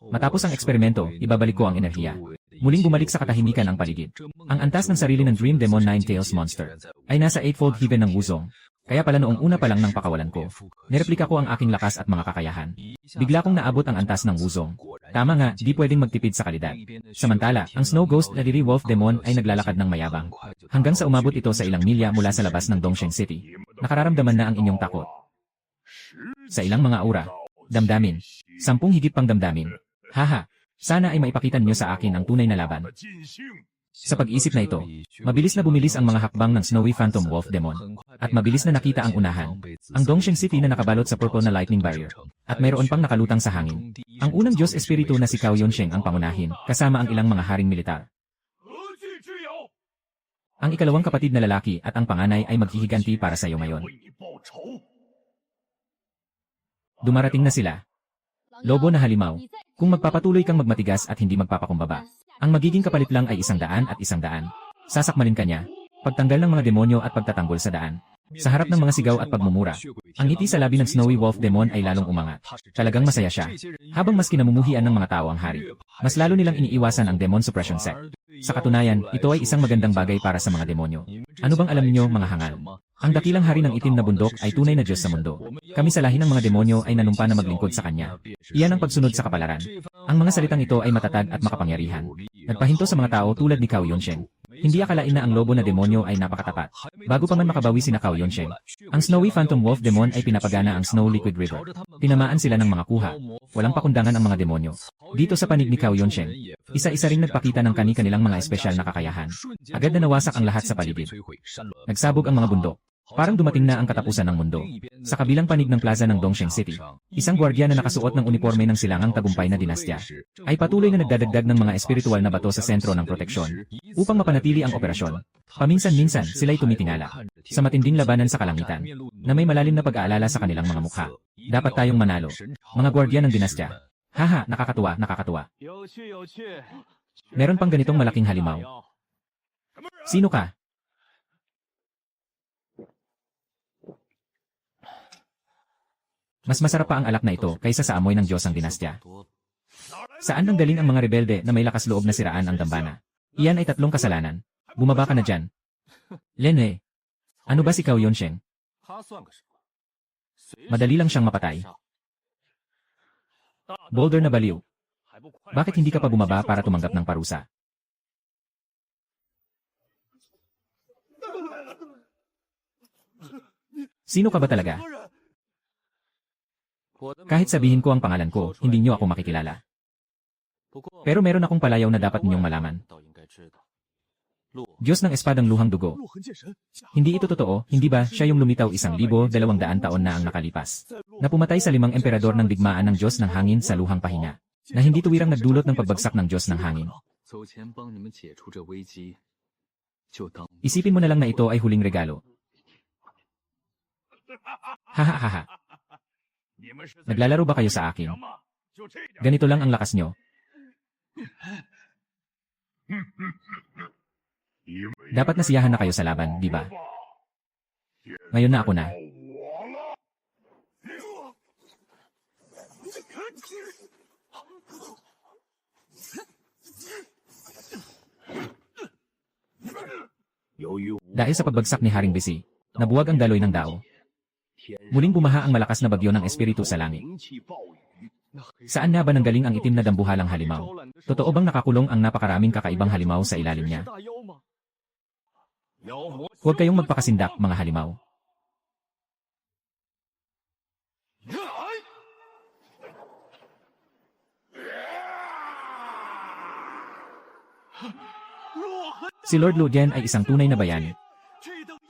Matapos ang eksperimento, ibabalik ko ang enerhiya. Muling bumalik sa katahimikan ang paligid. Ang antas ng sarili ng Dream Demon Nine-Tails Monster ay nasa 8-fold heaven ng Wuzong. Kaya pala noong una pa lang ng pakawalan ko, nireplika ko ang aking lakas at mga kakayahan. Bigla kong naabot ang antas ng Wuzong. Tama nga, di pwedeng magtipid sa kalidad. Samantala, ang Snow Ghost na Riri Wolf Demon ay naglalakad ng mayabang. Hanggang sa umabot ito sa ilang milya mula sa labas ng Dongsheng City. Nakararamdaman na ang inyong takot. Sa ilang mga aura, damdamin, 10 higit pang damdamin. Haha, sana ay maipakita niyo sa akin ang tunay na laban. Sa pag-isip na ito, mabilis na bumilis ang mga hakbang ng Snowy Phantom Wolf Demon. At mabilis na nakita ang unahan, ang Dongsheng City na nakabalot sa purple na lightning barrier. At mayroon pang nakalutang sa hangin. Ang unang Diyos Espiritu na si Cao Yunsheng ang pangunahin, kasama ang ilang mga haring militar. Ang ikalawang kapatid na lalaki at ang panganay ay maghihiganti para sa iyo ngayon. Dumarating na sila. Lobo na halimaw, kung magpapatuloy kang magmatigas at hindi magpapakumbaba, ang magiging kapalit lang ay 100 at 100. Sasakmalin ka niya. Pagtanggal ng mga demonyo at pagtatanggol sa daan. Sa harap ng mga sigaw at pagmumura, ang ngiti sa labi ng Snowy Wolf Demon ay lalong umangat. Talagang masaya siya. Habang mas kinamumuhian ng mga tao ang hari, mas lalo nilang iniiwasan ang Demon Suppression Sect. Sa katunayan, ito ay isang magandang bagay para sa mga demonyo. Ano bang alam niyo mga hangal? Ang dakilang hari ng itim na bundok ay tunay na Diyos sa mundo. Kami sa lahi ng mga demonyo ay nanumpa na maglingkod sa kanya. Iyan ang pagsunod sa kapalaran. Ang mga salitang ito ay matatag at makapangyarihan. Nagpahinto sa mga tao tulad ni Cao Yunsheng. Hindi akalain na ang lobo na demonyo ay napakatapat. Bago pa man makabawi si Cao Yunsheng, ang Snowy Phantom Wolf Demon ay pinapagana ang Snow Liquid River. Tinamaan sila ng mga kuha. Walang pakundangan ang mga demonyo. Dito sa panig ni Cao Yunsheng, isa-isa ring nagpakita ng kani-kanilang mga espesyal na kakayahan. Agad na nawasak ang lahat sa paligid. Nagsabog ang mga bundok. Parang dumating na ang katapusan ng mundo. Sa kabilang panig ng plaza ng Dongsheng City, isang gwardiya na nakasuot ng uniforme ng silangang tagumpay na dinastya, ay patuloy na nagdadagdag ng mga espiritual na bato sa sentro ng proteksyon, upang mapanatili ang operasyon. Paminsan-minsan, sila'y tumitingala, sa matinding labanan sa kalangitan, na may malalim na pag-aalala sa kanilang mga mukha. Dapat tayong manalo. Mga gwardiya ng dinastya. Haha, nakakatuwa, nakakatuwa. Meron pang ganitong malaking halimaw. Sino ka? Mas masarap pa ang alak na ito kaysa sa amoy ng Diyos ang dinastya. Saan nanggaling ang mga rebelde na may lakas loob na siraan ang dambana? Iyan ay 3 kasalanan. Bumaba ka na dyan. Lene. Ano ba si Cao Yunsheng? Madali lang siyang mapatay. Boulder na baliw. Bakit hindi ka pa bumaba para tumanggap ng parusa? Sino ka ba talaga? Kahit sabihin ko ang pangalan ko, hindi niyo ako makikilala. Pero meron akong palayaw na dapat ninyong malaman. Diyos ng espadang luhang dugo. Hindi ito totoo, hindi ba siya yung lumitaw 1,200 taon na ang nakalipas? Na pumatay sa 5 emperador ng digmaan ng Diyos ng hangin sa luhang pahinga. Na hindi tuwirang nagdulot ng pagbagsak ng Diyos ng hangin. Isipin mo na lang na ito ay huling regalo. Hahaha. Naglalaro ba kayo sa akin? Ganito lang ang lakas nyo. Dapat nasiyahan na kayo sa laban, di ba? Ngayon na ako na. Dahil sa pagbagsak ni Haring Bisi, nabuwag ang daloy ng Dao. Muling bumaha ang malakas na bagyo ng espiritu sa langit. Saan na ba nanggaling ang itim na dambuhalang halimaw? Totoo bang nakakulong ang napakaraming kakaibang halimaw sa ilalim niya? Huwag kayong magpakasindak, mga halimaw. Si Lord Ludian ay isang tunay na bayani.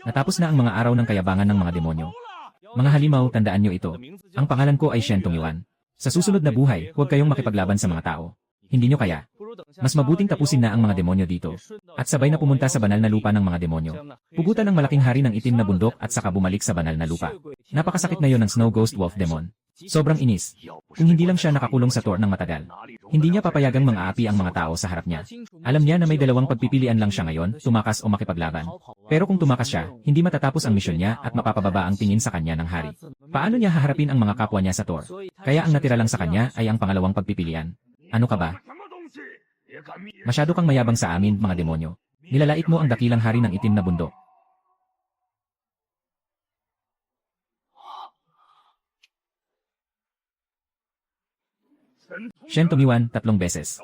Natapos na ang mga araw ng kayabangan ng mga demonyo. Mga halimaw, tandaan nyo ito. Ang pangalan ko ay Shen Tongyuan. Sa susunod na buhay, huwag kayong makipaglaban sa mga tao. Hindi nyo kaya. Mas mabuting tapusin na ang mga demonyo dito. At sabay na pumunta sa banal na lupa ng mga demonyo. Pugutan ng malaking hari ng itim na bundok at saka bumalik sa banal na lupa. Napakasakit na yon ng Snow Ghost Wolf Demon. Sobrang inis. Kung hindi lang siya nakakulong sa Tor ng matagal, hindi niya papayagang mang-aapi ang mga tao sa harap niya. Alam niya na may dalawang pagpipilian lang siya ngayon, tumakas o makipaglaban. Pero kung tumakas siya, hindi matatapos ang misyon niya at mapapababa ang tingin sa kanya ng hari. Paano niya haharapin ang mga kapwa niya sa Tor? Kaya ang natira lang sa kanya ay ang pangalawang pagpipilian. Ano ka ba? Masyado kang mayabang sa amin, mga demonyo. Nilalait mo ang dakilang hari ng itim na bundok. Shen Tongyuan, 3 beses.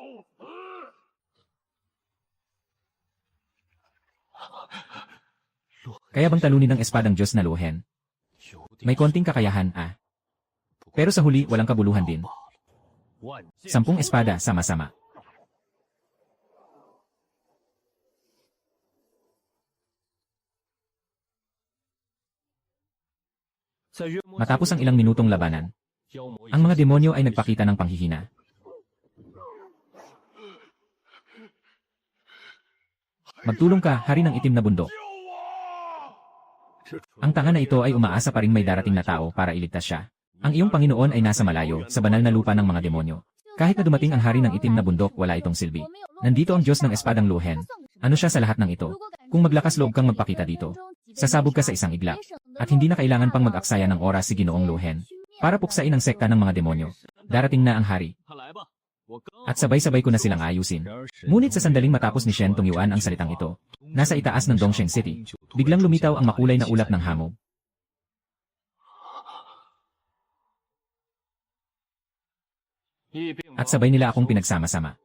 Kaya bang talunin ng espadang Diyos na Luhen? May konting kakayahan, ah. Pero sa huli, walang kabuluhan din. 10 espada, sama-sama. Matapos ang ilang minutong labanan, ang mga demonyo ay nagpakita ng panghihina. Magtulong ka, hari ng itim na bundok. Ang tanga na ito ay umaasa pa rin may darating na tao para iligtas siya. Ang iyong Panginoon ay nasa malayo, sa banal na lupa ng mga demonyo. Kahit na dumating ang hari ng itim na bundok, wala itong silbi. Nandito ang Diyos ng espadang Luhen. Ano siya sa lahat ng ito? Kung maglakas loob kang magpakita dito, sasabog ka sa isang iglap. At hindi na kailangan pang mag-aksaya ng oras si Ginoong Luhen para puksain ang sekta ng mga demonyo. Darating na ang hari. At sabay-sabay ko na silang ayusin. Ngunit sa sandaling matapos ni Shen Tongyuan ang salitang ito, nasa itaas ng Dongsheng City, biglang lumitaw ang makulay na ulap ng hamog. At sabay nila akong pinagsama-sama.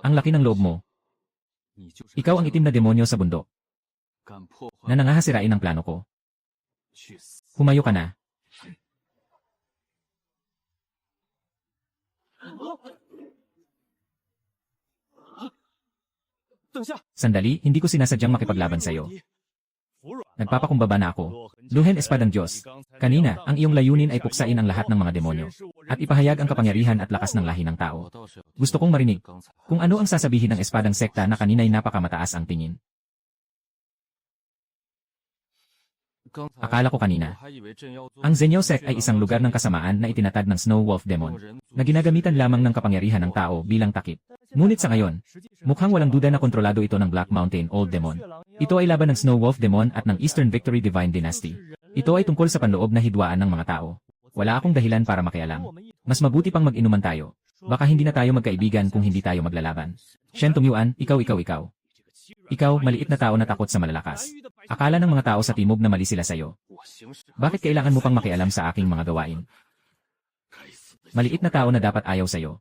Ang laki ng loob mo. Ikaw ang itim na demonyo sa bundok na nangahasirain ang plano ko. Humayo ka na. Sandali, hindi ko sinasadyang makipaglaban sa'yo. Nagpapakumbaba na ako. Luhen espadang Diyos. Kanina, ang iyong layunin ay puksain ang lahat ng mga demonyo at ipahayag ang kapangyarihan at lakas ng lahi ng tao. Gusto kong marinig kung ano ang sasabihin ng espadang sekta na kanina'y napakamataas ang tingin. Akala ko kanina, ang Zhenyao Sect ay isang lugar ng kasamaan na itinatag ng Snow Wolf Demon, na ginagamitan lamang ng kapangyarihan ng tao bilang takip. Ngunit sa ngayon, mukhang walang duda na kontrolado ito ng Black Mountain Old Demon. Ito ay laban ng Snow Wolf Demon at ng Eastern Victory Divine Dynasty. Ito ay tungkol sa panloob na hidwaan ng mga tao. Wala akong dahilan para makialam. Mas mabuti pang mag-inuman tayo. Baka hindi na tayo magkaibigan kung hindi tayo maglalaban. Shen Tungyuan, ikaw. Ikaw, maliit na tao na takot sa malalakas. Akala ng mga tao sa timog na mali sila sa'yo. Bakit kailangan mo pang makialam sa aking mga gawain? Maliit na tao na dapat ayaw sa'yo.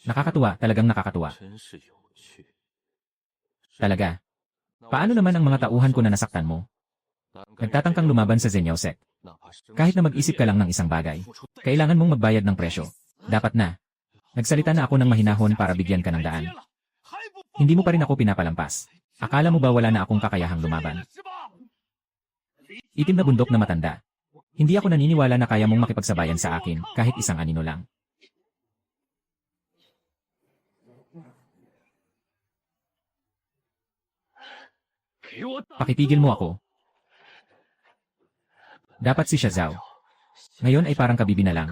Nakakatuwa, talagang nakakatuwa. Talaga. Paano naman ang mga tauhan ko na nasaktan mo? Nagtatangkang lumaban sa Zenyao Sect. Kahit na mag-isip ka lang ng isang bagay, kailangan mong magbayad ng presyo. Dapat na. Nagsalita na ako ng mahinahon para bigyan ka ng daan. Hindi mo pa rin ako pinapalampas. Akala mo ba wala na akong kakayahang lumaban? Itim na bundok na matanda. Hindi ako naniniwala na kaya mong makipagsabayan sa akin kahit isang anino lang. Pakipigil mo ako. Dapat si Xiao. Ngayon ay parang kabibi na lang.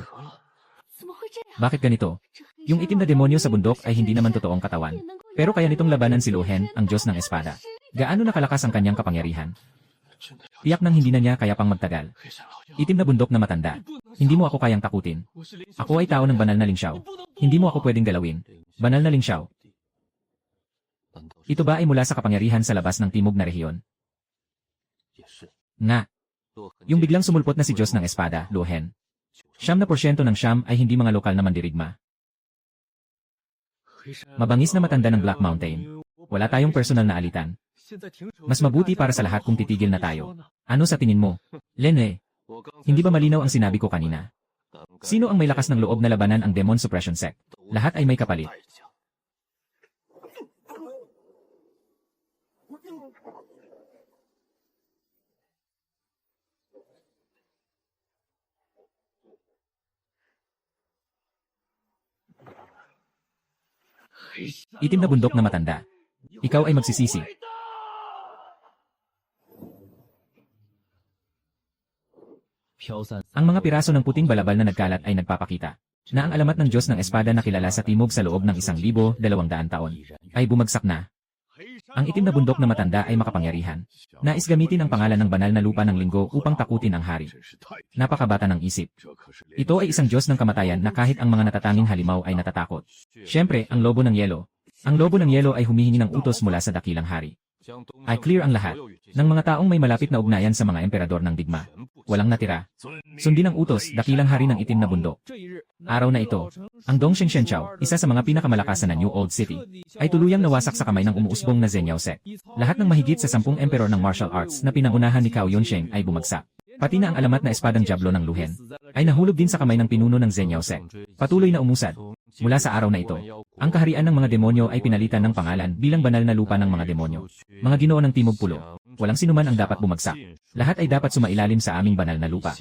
Bakit ganito? Yung itim na demonyo sa bundok ay hindi naman totoong katawan. Pero kaya nitong labanan si Lu Hen, ang Diyos ng Espada. Gaano nakalakas ang kanyang kapangyarihan? Tiyak nang hindi na niya kaya pang magtagal. Itim na bundok na matanda. Hindi mo ako kayang takutin. Ako ay tao ng banal na Ling Xiao. Hindi mo ako pwedeng galawin. Banal na Ling Xiao. Ito ba ay mula sa kapangyarihan sa labas ng timog na rehiyon? Nga. Yung biglang sumulpot na si Diyos ng Espada, Lu Hen. 9% ng siyam ay hindi mga lokal na mandirigma. Mabangis na matanda ng Black Mountain. Wala tayong personal na alitan. Mas mabuti para sa lahat kung titigil na tayo. Ano sa tingin mo? Lene, hindi ba malinaw ang sinabi ko kanina? Sino ang may lakas ng loob na labanan ang Demon Suppression Sect? Lahat ay may kapalit. Itim na bundok na matanda. Ikaw ay magsisisi. Ang mga piraso ng puting balabal na nagkalat ay nagpapakita na ang alamat ng Diyos ng Espada na kilala sa timog sa loob ng 1,200 taon ay bumagsak na. Ang itim na bundok na matanda ay makapangyarihan. Nais gamitin ang pangalan ng banal na lupa ng linggo upang takutin ang hari. Napakabata ng isip. Ito ay isang Diyos ng kamatayan na kahit ang mga natatanging halimaw ay natatakot. Siyempre, ang lobo ng yelo. Ang lobo ng yelo ay humihingi ng utos mula sa dakilang hari. Ay clear ang lahat ng mga taong may malapit na ugnayan sa mga emperador ng digma. Walang natira. Sundin ang utos, dakilang hari ng itim na bundok. Araw na ito, ang Dongsheng Shenchao, isa sa mga pinakamalakasan na New Old City, ay tuluyang nawasak sa kamay ng umuusbong na Zenyao Sect. Lahat ng mahigit sa 10 emperor ng martial arts na pinangunahan ni Cao Yunsheng ay bumagsak. Pati na ang alamat na espadang Diablo ng Lu Hen ay nahulog din sa kamay ng pinuno ng Zenyao Sect. Patuloy na umusad. Mula sa araw na ito, ang kaharian ng mga demonyo ay pinalitan ng pangalan bilang banal na lupa ng mga demonyo. Mga ginoo ng Timog Pulo, walang sinuman ang dapat bumagsak. Lahat ay dapat sumailalim sa aming banal na lupa.